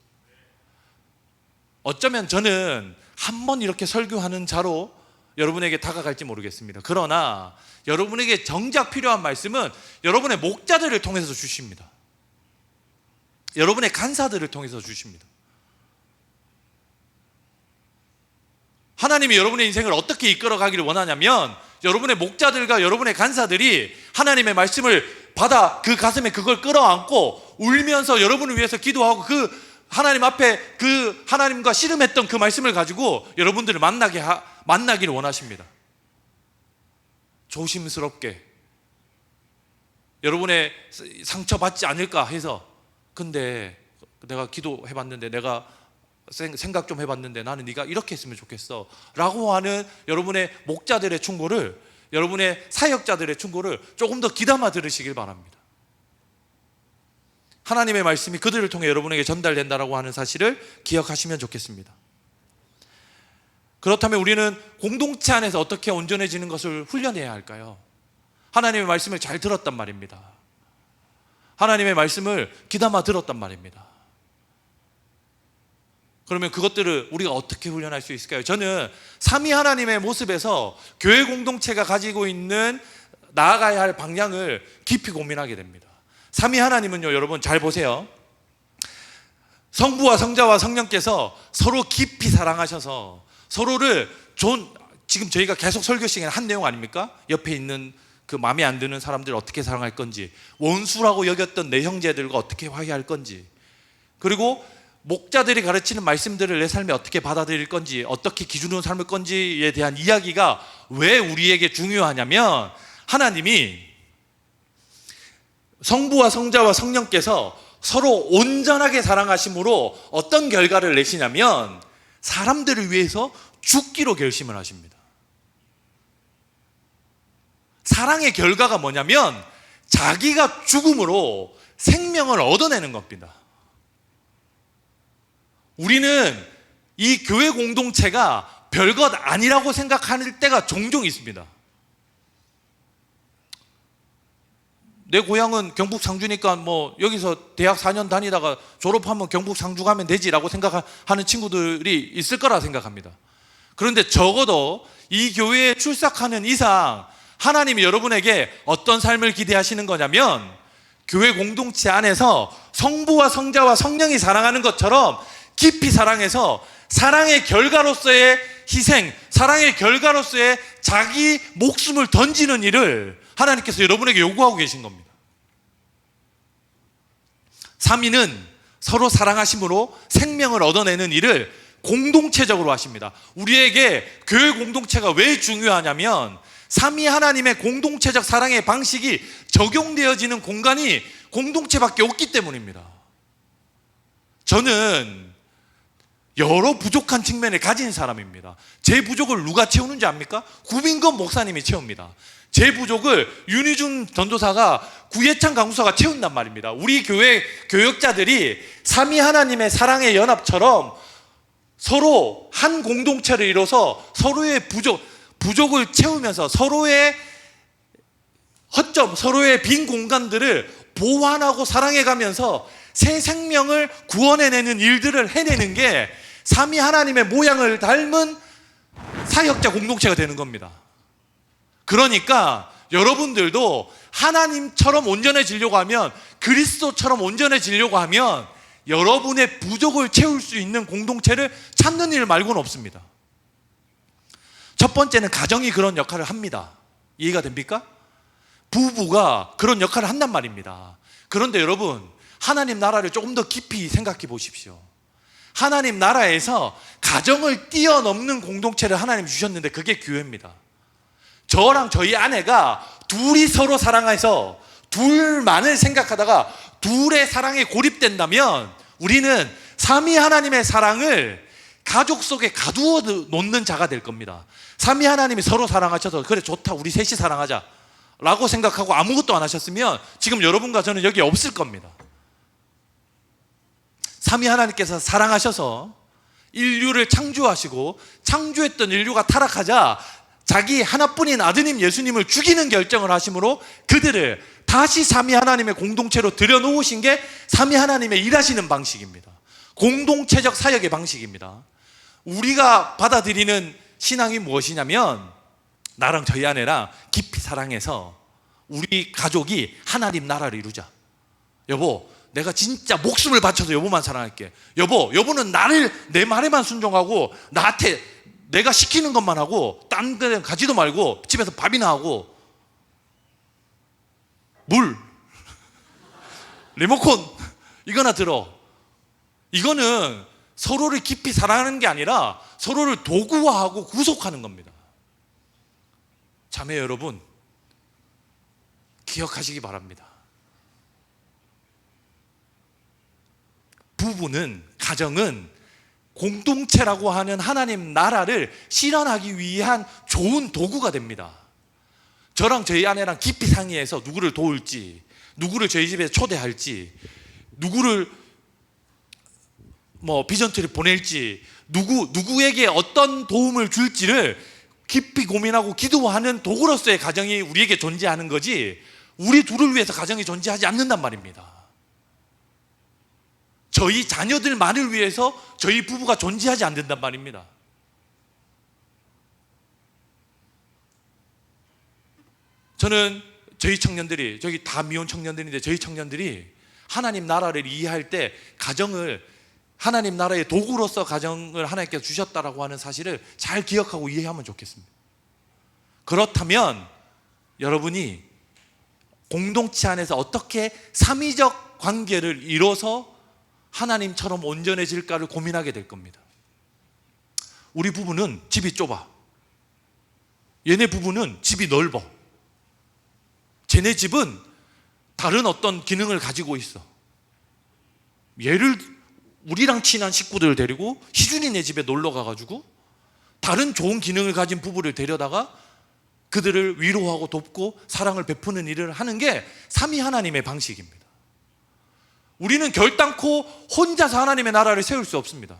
어쩌면 저는 한 번 이렇게 설교하는 자로 여러분에게 다가갈지 모르겠습니다. 그러나 여러분에게 정작 필요한 말씀은 여러분의 목자들을 통해서 주십니다. 여러분의 간사들을 통해서 주십니다. 하나님이 여러분의 인생을 어떻게 이끌어가기를 원하냐면, 여러분의 목자들과 여러분의 간사들이 하나님의 말씀을 받아 그 가슴에 그걸 끌어안고 울면서 여러분을 위해서 기도하고 그 하나님 앞에 그 하나님과 씨름했던 그 말씀을 가지고 여러분들을 만나기를 원하십니다. 조심스럽게 여러분의 상처받지 않을까 해서. 근데 내가 기도해봤는데, 내가 생각 좀 해봤는데 나는 네가 이렇게 했으면 좋겠어 라고 하는 여러분의 목자들의 충고를, 여러분의 사역자들의 충고를 조금 더 귀담아 들으시길 바랍니다. 하나님의 말씀이 그들을 통해 여러분에게 전달된다라고 하는 사실을 기억하시면 좋겠습니다. 그렇다면 우리는 공동체 안에서 어떻게 온전해지는 것을 훈련해야 할까요? 하나님의 말씀을 잘 들었단 말입니다. 하나님의 말씀을 귀담아 들었단 말입니다. 그러면 그것들을 우리가 어떻게 훈련할 수 있을까요? 저는 삼위 하나님의 모습에서 교회 공동체가 가지고 있는 나아가야 할 방향을 깊이 고민하게 됩니다. 삼위 하나님은요, 여러분 잘 보세요. 성부와 성자와 성령께서 서로 깊이 사랑하셔서 서로를 지금 저희가 계속 설교 시간에 한 내용 아닙니까? 옆에 있는 그 마음에 안 드는 사람들을 어떻게 사랑할 건지, 원수라고 여겼던 내 형제들과 어떻게 화해할 건지, 그리고 목자들이 가르치는 말씀들을 내 삶에 어떻게 받아들일 건지, 어떻게 기준으로 삶을 건지에 대한 이야기가 왜 우리에게 중요하냐면, 하나님이 성부와 성자와 성령께서 서로 온전하게 사랑하심으로 어떤 결과를 내시냐면 사람들을 위해서 죽기로 결심을 하십니다. 사랑의 결과가 뭐냐면 자기가 죽음으로 생명을 얻어내는 겁니다. 우리는 이 교회 공동체가 별것 아니라고 생각할 때가 종종 있습니다. 내 고향은 경북 상주니까 뭐 여기서 대학 4년 다니다가 졸업하면 경북 상주 가면 되지라고 생각하는 친구들이 있을 거라 생각합니다. 그런데 적어도 이 교회에 출석하는 이상 하나님이 여러분에게 어떤 삶을 기대하시는 거냐면, 교회 공동체 안에서 성부와 성자와 성령이 사랑하는 것처럼 깊이 사랑해서 사랑의 결과로서의 희생, 사랑의 결과로서의 자기 목숨을 던지는 일을 하나님께서 여러분에게 요구하고 계신 겁니다. 3위는 서로 사랑하심으로 생명을 얻어내는 일을 공동체적으로 하십니다. 우리에게 교회 공동체가 왜 중요하냐면 3위 하나님의 공동체적 사랑의 방식이 적용되어지는 공간이 공동체밖에 없기 때문입니다. 저는 여러 부족한 측면을 가진 사람입니다. 제 부족을 누가 채우는지 압니까? 구민건 목사님이 채웁니다. 제 부족을 윤희준 전도사가, 구예찬 강수사가 채운단 말입니다. 우리 교회 교역자들이 3위 하나님의 사랑의 연합처럼 서로 한 공동체를 이뤄서 서로의 부족을 채우면서 서로의 허점, 서로의 빈 공간들을 보완하고 사랑해가면서 새 생명을 구원해내는 일들을 해내는 게 3위 하나님의 모양을 닮은 사역자 공동체가 되는 겁니다. 그러니까 여러분들도 하나님처럼 온전해지려고 하면, 그리스도처럼 온전해지려고 하면 여러분의 부족을 채울 수 있는 공동체를 찾는 일 말고는 없습니다. 첫 번째는 가정이 그런 역할을 합니다. 이해가 됩니까? 부부가 그런 역할을 한단 말입니다. 그런데 여러분, 하나님 나라를 조금 더 깊이 생각해 보십시오. 하나님 나라에서 가정을 뛰어넘는 공동체를 하나님 주셨는데 그게 교회입니다. 저랑 저희 아내가 둘이 서로 사랑해서 둘만을 생각하다가 둘의 사랑에 고립된다면 우리는 3위 하나님의 사랑을 가족 속에 가두어 놓는 자가 될 겁니다. 3위 하나님이 서로 사랑하셔서 그래 좋다 우리 셋이 사랑하자 라고 생각하고 아무것도 안 하셨으면 지금 여러분과 저는 여기 없을 겁니다. 3위 하나님께서 사랑하셔서 인류를 창조하시고 창조했던 인류가 타락하자 자기 하나뿐인 아드님 예수님을 죽이는 결정을 하심으로 그들을 다시 3위 하나님의 공동체로 들여놓으신 게 3위 하나님의 일하시는 방식입니다. 공동체적 사역의 방식입니다. 우리가 받아들이는 신앙이 무엇이냐면, 나랑 저희 아내랑 깊이 사랑해서 우리 가족이 하나님 나라를 이루자. 여보, 내가 진짜 목숨을 바쳐서 여보만 사랑할게. 여보는 내 말에만 순종하고 나한테 내가 시키는 것만 하고 딴 데 가지도 말고 집에서 밥이나 하고 물, 리모컨 이거나 들어. 이거는 서로를 깊이 사랑하는 게 아니라 서로를 도구화하고 구속하는 겁니다. 자매 여러분, 기억하시기 바랍니다. 부부는, 가정은 공동체라고 하는 하나님 나라를 실현하기 위한 좋은 도구가 됩니다. 저랑 저희 아내랑 깊이 상의해서 누구를 도울지, 누구를 저희 집에 초대할지, 누구를 비전트를 보낼지, 누구에게 어떤 도움을 줄지를 깊이 고민하고 기도하는 도구로서의 가정이 우리에게 존재하는 거지, 우리 둘을 위해서 가정이 존재하지 않는단 말입니다. 저희 자녀들만을 위해서 저희 부부가 존재하지 않는단 말입니다. 저는 저희 청년들이, 저기 다 미혼 청년들인데 저희 청년들이 하나님 나라를 이해할 때 가정을 하나님 나라의 도구로서 가정을 하나님께서 주셨다라고 하는 사실을 잘 기억하고 이해하면 좋겠습니다. 그렇다면 여러분이 공동체 안에서 어떻게 삼위적 관계를 이뤄서 하나님처럼 온전해질까를 고민하게 될 겁니다. 우리 부부는 집이 좁아. 얘네 부부는 집이 넓어. 쟤네 집은 다른 어떤 기능을 가지고 있어. 얘를 우리랑 친한 식구들을 데리고 희준이네 집에 놀러 가가지고 다른 좋은 기능을 가진 부부를 데려다가 그들을 위로하고 돕고 사랑을 베푸는 일을 하는 게 삼위 하나님의 방식입니다. 우리는 결단코 혼자서 하나님의 나라를 세울 수 없습니다.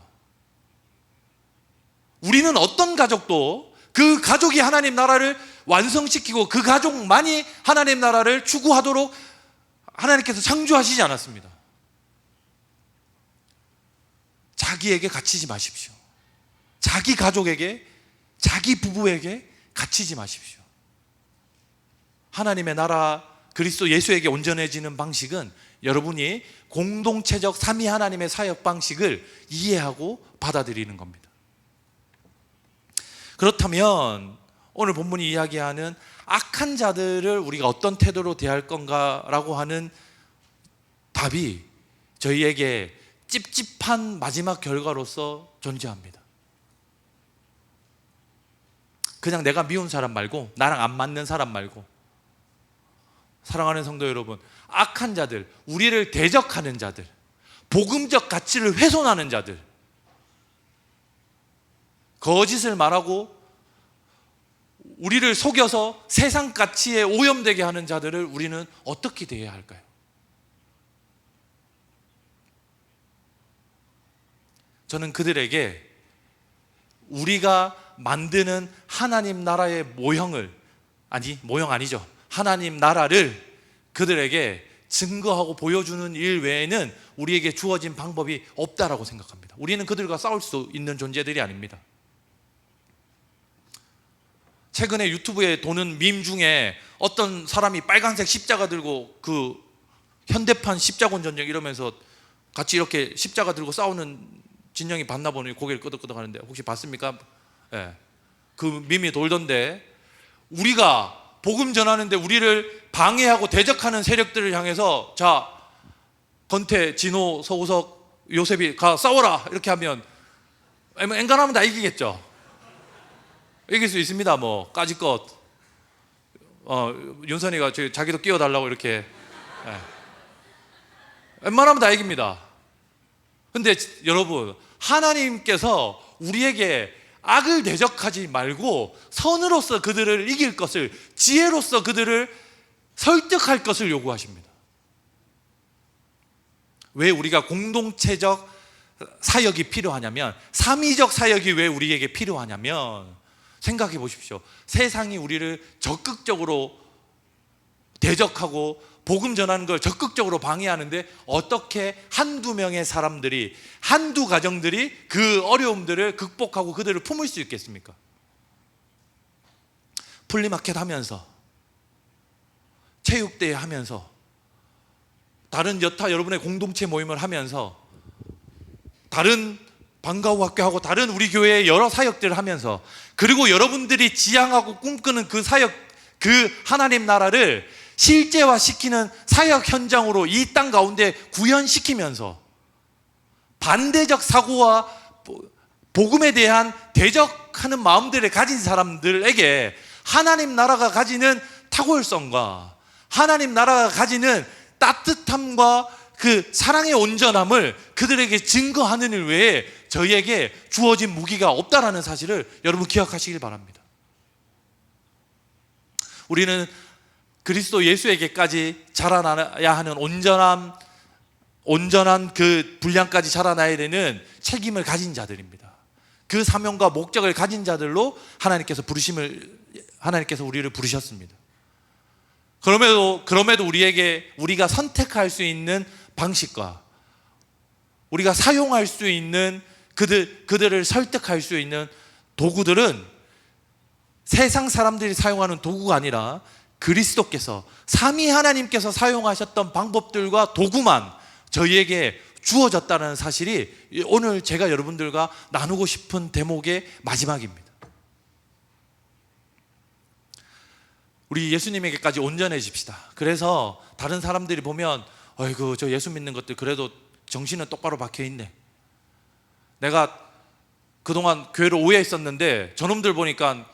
우리는 어떤 가족도 그 가족이 하나님 나라를 완성시키고 그 가족만이 하나님 나라를 추구하도록 하나님께서 창조하시지 않았습니다. 자기에게 갇히지 마십시오. 자기 가족에게, 자기 부부에게 갇히지 마십시오. 하나님의 나라 그리스도 예수에게 온전해지는 방식은 여러분이 공동체적 삼위 하나님의 사역 방식을 이해하고 받아들이는 겁니다. 그렇다면 오늘 본문이 이야기하는 악한 자들을 우리가 어떤 태도로 대할 건가라고 하는 답이 저희에게 찝찝한 마지막 결과로서 존재합니다. 그냥 내가 미운 사람 말고, 나랑 안 맞는 사람 말고, 사랑하는 성도 여러분, 악한 자들, 우리를 대적하는 자들, 복음적 가치를 훼손하는 자들, 거짓을 말하고 우리를 속여서 세상 가치에 오염되게 하는 자들을 우리는 어떻게 대해야 할까요? 저는 그들에게 우리가 만드는 하나님 나라의 모형 아니죠. 하나님 나라를 그들에게 증거하고 보여주는 일 외에는 우리에게 주어진 방법이 없다라고 생각합니다. 우리는 그들과 싸울 수 있는 존재들이 아닙니다. 최근에 유튜브에 도는 밈 중에 어떤 사람이 빨간색 십자가 들고 그 현대판 십자군 전쟁 이러면서 같이 이렇게 십자가 들고 싸우는 진영이 봤나 보니 고개를 끄덕끄덕 하는데 혹시 봤습니까? 네. 그 밈이 돌던데 우리가 복음 전하는데 우리를 방해하고 대적하는 세력들을 향해서 자, 건태, 진호, 서우석, 요셉이 가 싸워라 이렇게 하면 엔간하면 다 이기겠죠. 이길 수 있습니다. 뭐 까짓것 윤선이가 자기도 끼워달라고 이렇게 웬만하면 다 이깁니다. 근데 여러분, 하나님께서 우리에게 악을 대적하지 말고 선으로서 그들을 이길 것을, 지혜로서 그들을 설득할 것을 요구하십니다. 왜 우리가 공동체적 사역이 필요하냐면, 삼위적 사역이 왜 우리에게 필요하냐면, 생각해 보십시오. 세상이 우리를 적극적으로 대적하고 복음 전하는 걸 적극적으로 방해하는데 어떻게 한두 명의 사람들이, 한두 가정들이 그 어려움들을 극복하고 그들을 품을 수 있겠습니까? 플리마켓 하면서, 체육대회 하면서, 다른 여타 여러분의 공동체 모임을 하면서, 다른 방과후 학교하고 다른 우리 교회의 여러 사역들을 하면서, 그리고 여러분들이 지향하고 꿈꾸는 그 사역, 그 하나님 나라를 실제화시키는 사역 현장으로 이 땅 가운데 구현시키면서 반대적 사고와 복음에 대한 대적하는 마음들을 가진 사람들에게 하나님 나라가 가지는 탁월성과 하나님 나라가 가지는 따뜻함과 그 사랑의 온전함을 그들에게 증거하는 일 외에 저희에게 주어진 무기가 없다라는 사실을 여러분 기억하시길 바랍니다. 우리는 그리스도 예수에게까지 자라나야 하는 온전한 그 분량까지 자라나야 되는 책임을 가진 자들입니다. 그 사명과 목적을 가진 자들로 하나님께서 우리를 부르셨습니다. 그럼에도 우리가 선택할 수 있는 방식과 우리가 사용할 수 있는 그들을 설득할 수 있는 도구들은 세상 사람들이 사용하는 도구가 아니라 그리스도께서, 삼위 하나님께서 사용하셨던 방법들과 도구만 저희에게 주어졌다는 사실이 오늘 제가 여러분들과 나누고 싶은 대목의 마지막입니다. 우리 예수님에게까지 온전해집시다. 그래서 다른 사람들이 보면 어이구 저 예수 믿는 것들 그래도 정신은 똑바로 박혀 있네. 내가 그동안 교회를 오해했었는데 저놈들 보니까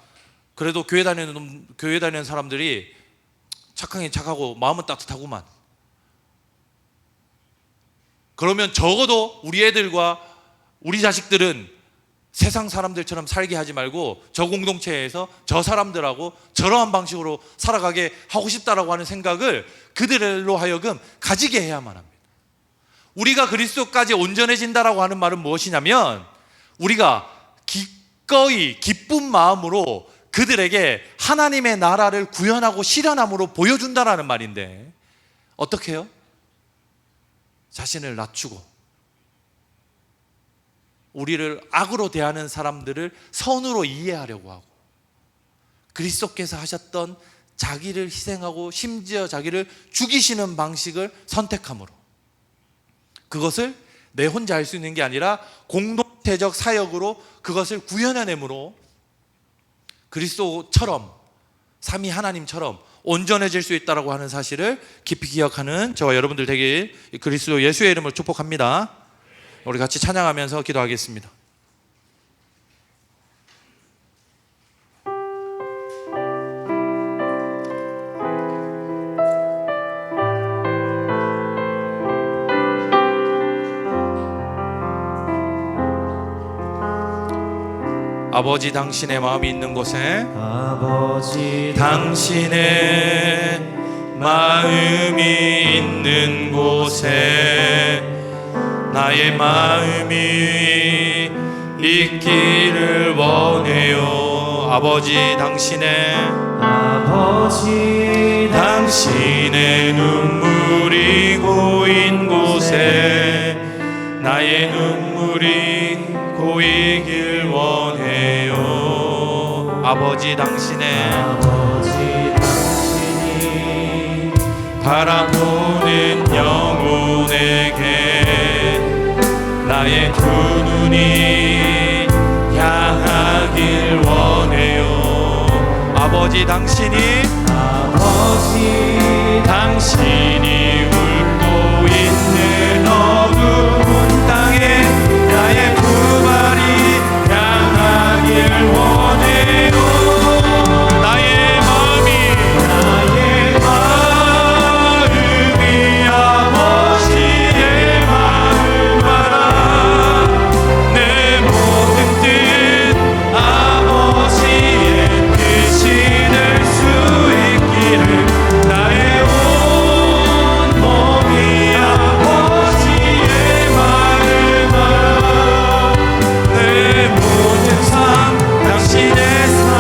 그래도 교회 다니는 사람들이 착하긴 착하고 마음은 따뜻하구만. 그러면 적어도 우리 애들과 우리 자식들은 세상 사람들처럼 살게 하지 말고 저 공동체에서 저 사람들하고 저러한 방식으로 살아가게 하고 싶다라고 하는 생각을 그들로 하여금 가지게 해야만 합니다. 우리가 그리스도까지 온전해진다라고 하는 말은 무엇이냐면 우리가 기꺼이 기쁜 마음으로 그들에게 하나님의 나라를 구현하고 실현함으로 보여준다라는 말인데 어떻게 해요? 자신을 낮추고 우리를 악으로 대하는 사람들을 선으로 이해하려고 하고 그리스도께서 하셨던 자기를 희생하고 심지어 자기를 죽이시는 방식을 선택함으로 그것을 내 혼자 할 수 있는 게 아니라 공동체적 사역으로 그것을 구현해내므로 그리스도처럼 삼위 하나님처럼 온전해질 수 있다고 하는 사실을 깊이 기억하는 저와 여러분들 되길 그리스도 예수의 이름으로 축복합니다. 우리 같이 찬양하면서 기도하겠습니다. 아버지 당신의 마음이 있는 곳에 아버지 당신의 마음이 있는 곳에 나의 마음이 있기를 원해요. 아버지 당신의 눈물이 고인 곳에 나의 눈물이 고이길 원해요. 아버지 당신이 바라보는 영혼에게 나의 두 눈이 향하길 원해요. 아버지 당신이 울고 있는 어두운 땅에 나의 두 발이 향하길 원해요. 나의 마음이 아버지의 마음 알아. 내 모든 뜻 아버지의 뜻이 될 수 있기를 나의 온 몸이 아버지의 마음 알아. 내 모든 삶 당신의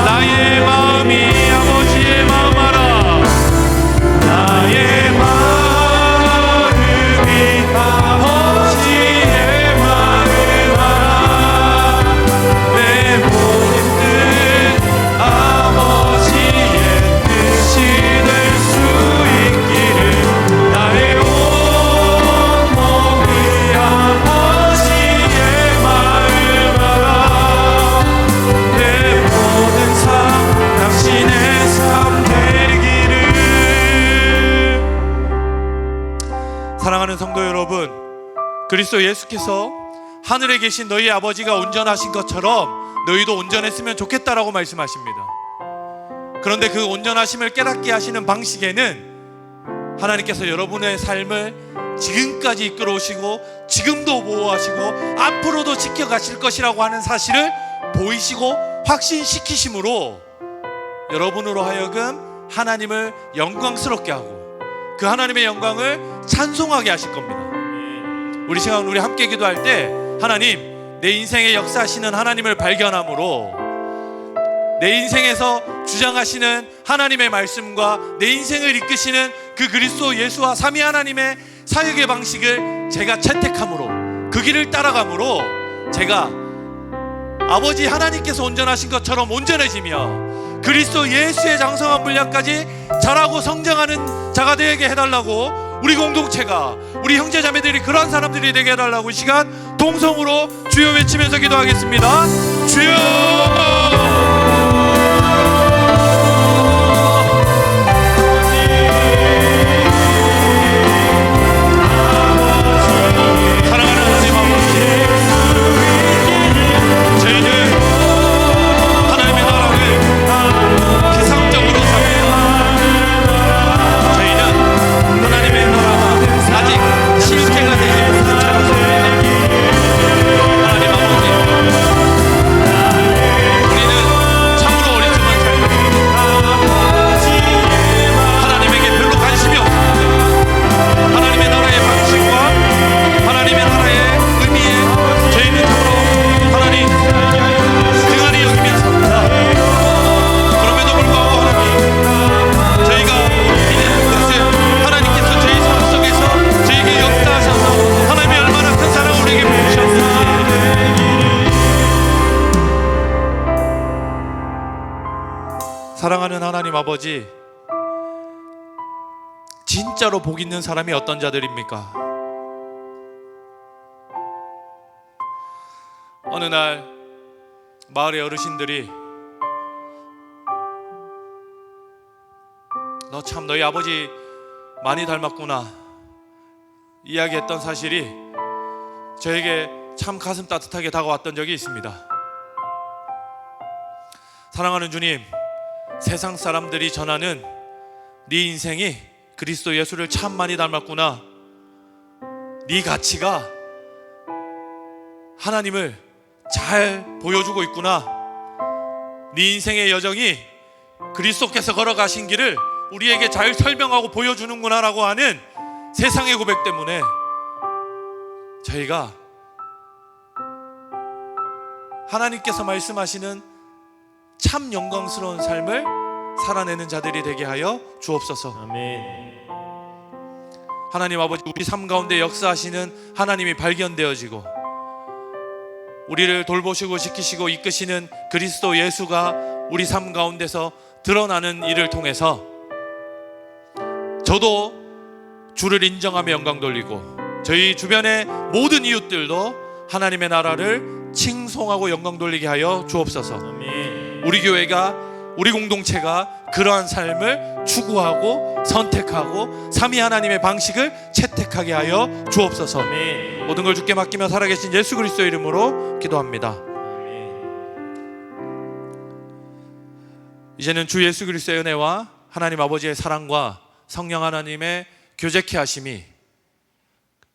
나의 마음이 아버지의 마음 알아. 나의 마음이 아버지의 마음 알아. 내 모든 뜻 아버지의 뜻이 될 수 있기를 나의 온 몸이 아버지의 마음 알아. 내 모든 삶 당신의 삶 되기를. 사랑하는 성도 여러분, 그리스도 예수께서 하늘에 계신 너희 아버지가 온전하신 것처럼 너희도 온전했으면 좋겠다라고 말씀하십니다. 그런데 그 온전하심을 깨닫게 하시는 방식에는 하나님께서 여러분의 삶을 지금까지 이끌어 오시고 지금도 보호하시고 앞으로도 지켜가실 것이라고 하는 사실을 보이시고 확신시키심으로 여러분으로 하여금 하나님을 영광스럽게 하고 그 하나님의 영광을 찬송하게 하실 겁니다. 우리 시간 우리 함께 기도할 때 하나님, 내 인생에 역사하시는 하나님을 발견함으로 내 인생에서 주장하시는 하나님의 말씀과 내 인생을 이끄시는 그 그리스도 예수와 삼위 하나님의 사역의 방식을 제가 채택함으로 그 길을 따라감으로 제가 아버지 하나님께서 온전하신 것처럼 온전해지며 그리스도 예수의 장성한 분량까지 자라고 성장하는 자가 되게 해달라고, 우리 공동체가, 우리 형제자매들이 그러한 사람들이 되게 해달라고 이 시간 동성으로 주여 외치면서 기도하겠습니다. 주여! 사랑하는 하나님 아버지, 진짜로 복 있는 사람이 어떤 자들입니까? 어느 날 마을의 어르신들이 너 참 너희 아버지 많이 닮았구나 이야기했던 사실이 저에게 참 가슴 따뜻하게 다가왔던 적이 있습니다. 사랑하는 주님, 세상 사람들이 전하는 네 인생이 그리스도 예수를 참 많이 닮았구나, 네 가치가 하나님을 잘 보여주고 있구나, 네 인생의 여정이 그리스도께서 걸어가신 길을 우리에게 잘 설명하고 보여주는구나 라고 하는 세상의 고백 때문에 저희가 하나님께서 말씀하시는 참 영광스러운 삶을 살아내는 자들이 되게 하여 주옵소서. 아멘. 하나님 아버지, 우리 삶 가운데 역사하시는 하나님이 발견되어지고 우리를 돌보시고 지키시고 이끄시는 그리스도 예수가 우리 삶 가운데서 드러나는 일을 통해서 저도 주를 인정하며 영광 돌리고 저희 주변의 모든 이웃들도 하나님의 나라를 칭송하고 영광 돌리게 하여 주옵소서. 아멘. 우리 교회가, 우리 공동체가 그러한 삶을 추구하고 선택하고 삼위 하나님의 방식을 채택하게 하여 주옵소서. 아멘. 모든 걸 주께 맡기며 살아계신 예수 그리스도의 이름으로 기도합니다. 이제는 주 예수 그리스도의 은혜와 하나님 아버지의 사랑과 성령 하나님의 교제케 하심이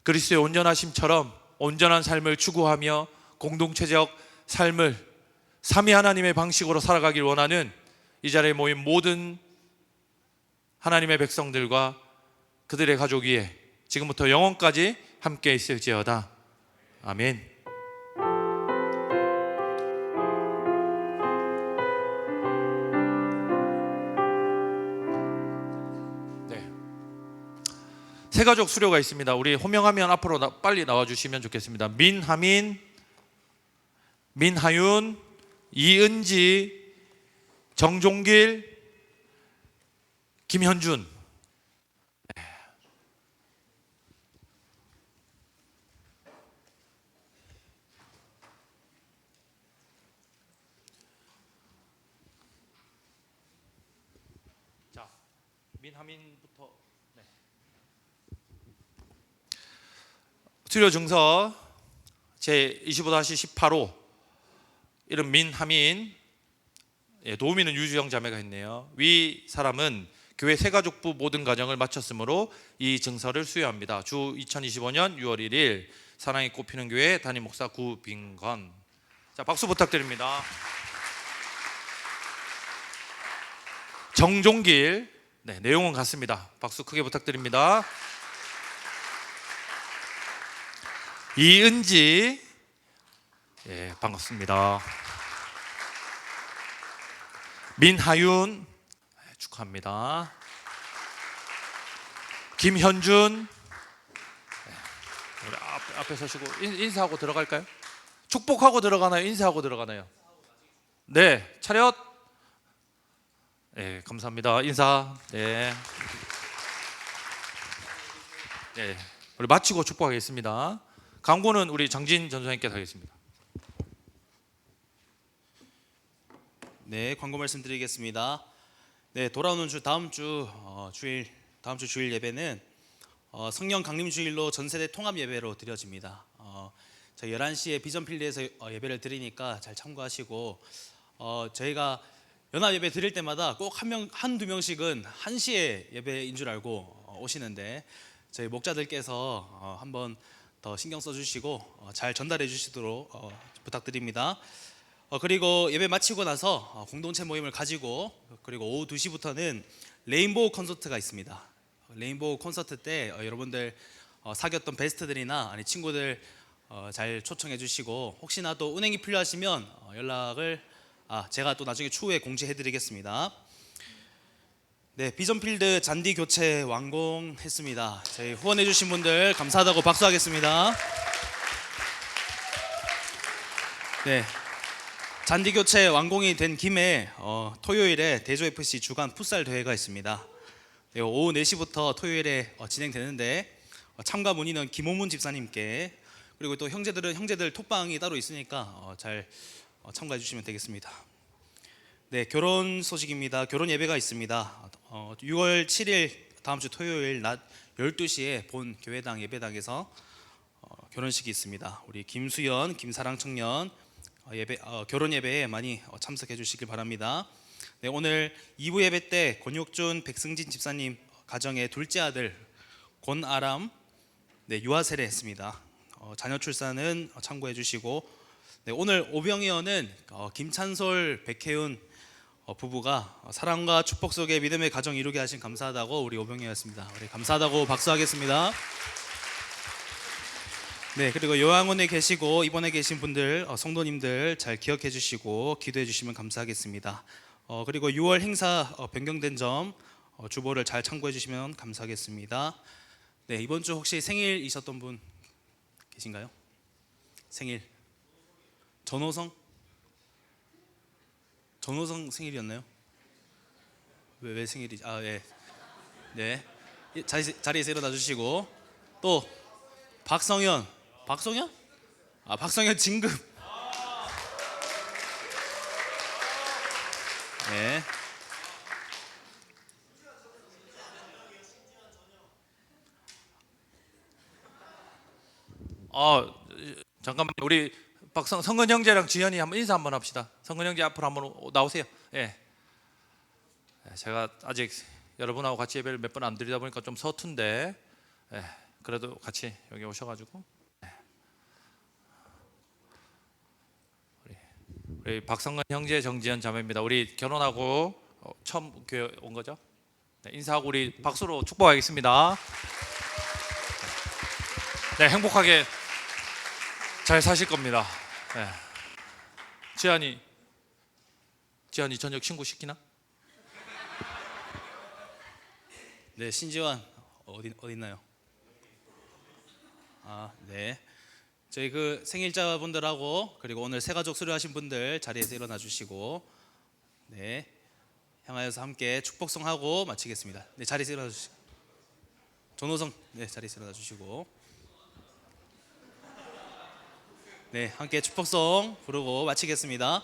그리스도의 온전하심처럼 온전한 삶을 추구하며 공동체적 삶을 삼위 하나님의 방식으로 살아가길 원하는 이 자리에 모인 모든 하나님의 백성들과 그들의 가족 위에 지금부터 영원까지 함께 있을지어다. 아멘. 세가족 수료가 있습니다. 우리 호명하면 앞으로 빨리 나와주시면 좋겠습니다. 민하민, 민하윤, 이은지, 정종길, 김현준. 자, 민하민부터. 수료 증서 제25-18호 이름 민하민, 도우미는 유주영 자매가 했네요. 위 사람은 교회 세가족부 모든 과정을 마쳤으므로 이 증서를 수여합니다. 주 2025년 6월 1일 사랑이 꽃피는 교회 담임 목사 구빈건. 자, 박수 부탁드립니다. 정종길, 내용은 같습니다. 박수 크게 부탁드립니다. 이은지, 반갑습니다. 민하윤, 축하합니다. 김현준, 우리 앞에 서시고 인사하고 들어갈까요? 축복하고 들어가나요? 인사하고 들어가나요? 네, 차렷. 네, 감사합니다. 인사. 네. 네, 우리 마치고 축복하겠습니다. 광고는 우리 장진 전소장님께서 하겠습니다. 네, 광고 말씀드리겠습니다. 네, 돌아오는 주 다음 주 주일 예배는 성령 강림 주일로 전세대 통합 예배로 드려집니다. 저희 11시에 비전필드에서 예배를 드리니까 잘 참고하시고 저희가 연합 예배 드릴 때마다 꼭 한두 명씩은 1시에 예배인 줄 알고 오시는데 저희 목자들께서 한번 더 신경 써주시고 잘 전달해 주시도록 부탁드립니다. 그리고 예배 마치고 나서 공동체 모임을 가지고 그리고 오후 2시부터는 레인보우 콘서트가 있습니다. 레인보우 콘서트 때 여러분들 사귀었던 베스트들이나 아니 친구들 잘 초청해 주시고 혹시나 또 은행이 필요하시면 연락을 제가 또 나중에 추후에 공지해 드리겠습니다. 네, 비전필드 잔디 교체 완공했습니다. 저희 후원해 주신 분들 감사하다고 박수하겠습니다. 네, 잔디 교체 완공이 된 김에 토요일에 대조 FC 주간 풋살 대회가 있습니다. 네, 오후 4시부터 토요일에 진행되는데 참가 문의는 김호문 집사님께, 그리고 또 형제들 톡방이 따로 있으니까 잘 참가해 주시면 되겠습니다. 네, 결혼 소식입니다. 결혼 예배가 있습니다. 6월 7일 다음 주 토요일 낮 12시에 본 교회당 예배당에서 결혼식이 있습니다. 우리 김수연, 김사랑 청년 결혼 예배에 많이 참석해 주시길 바랍니다. 네, 오늘 2부 예배 때 권혁준, 백승진 집사님 가정의 둘째 아들 권아람 유아 세례했습니다. 자녀 출산은 참고해 주시고, 네, 오늘 오병이어는 김찬솔, 백혜윤 부부가 사랑과 축복 속에 믿음의 가정 이루게 하신 감사하다고 우리 오병이었습니다. 우리 감사하다고 박수하겠습니다. 네, 그리고 요양원에 계시고 입원해 계신 분들, 성도님들 잘 기억해 주시고 기도해 주시면 감사하겠습니다. 그리고 6월 행사 변경된 점 주보를 잘 참고해 주시면 감사하겠습니다. 네, 이번 주 혹시 생일이셨던 분 계신가요? 생일 전호성 생일이었나요? 왜 생일이지? 네, 자리에서 일어나 주시고, 또 박성현 진급. 네. 잠깐만, 우리 성근 형제랑 지현이 한번 인사 한번 합시다. 성근 형제 앞으로 한번 나오세요. 예. 제가 아직 여러분하고 같이 예배를 몇 번 안 드리다 보니까 좀 서툰데, 그래도 같이 여기 오셔가지고, 우리 박성근 형제, 정지현 자매입니다. 우리 결혼하고 처음 교회 온 거죠? 네, 인사하고 우리 박수로 축복하겠습니다. 네, 행복하게 잘 사실 겁니다. 네. 지한이 저녁 친구 시키나? 네, 신지환 어디 있나요? 네. 저희 그 생일자분들하고 그리고 오늘 새가족 수료하신 분들 자리에서 일어나 주시고, 네, 향하여서 함께 축복송하고 마치겠습니다. 네, 자리에서 일어나 주시고, 전호성 자리에서 일어나 주시고, 네, 함께 축복송 부르고 마치겠습니다.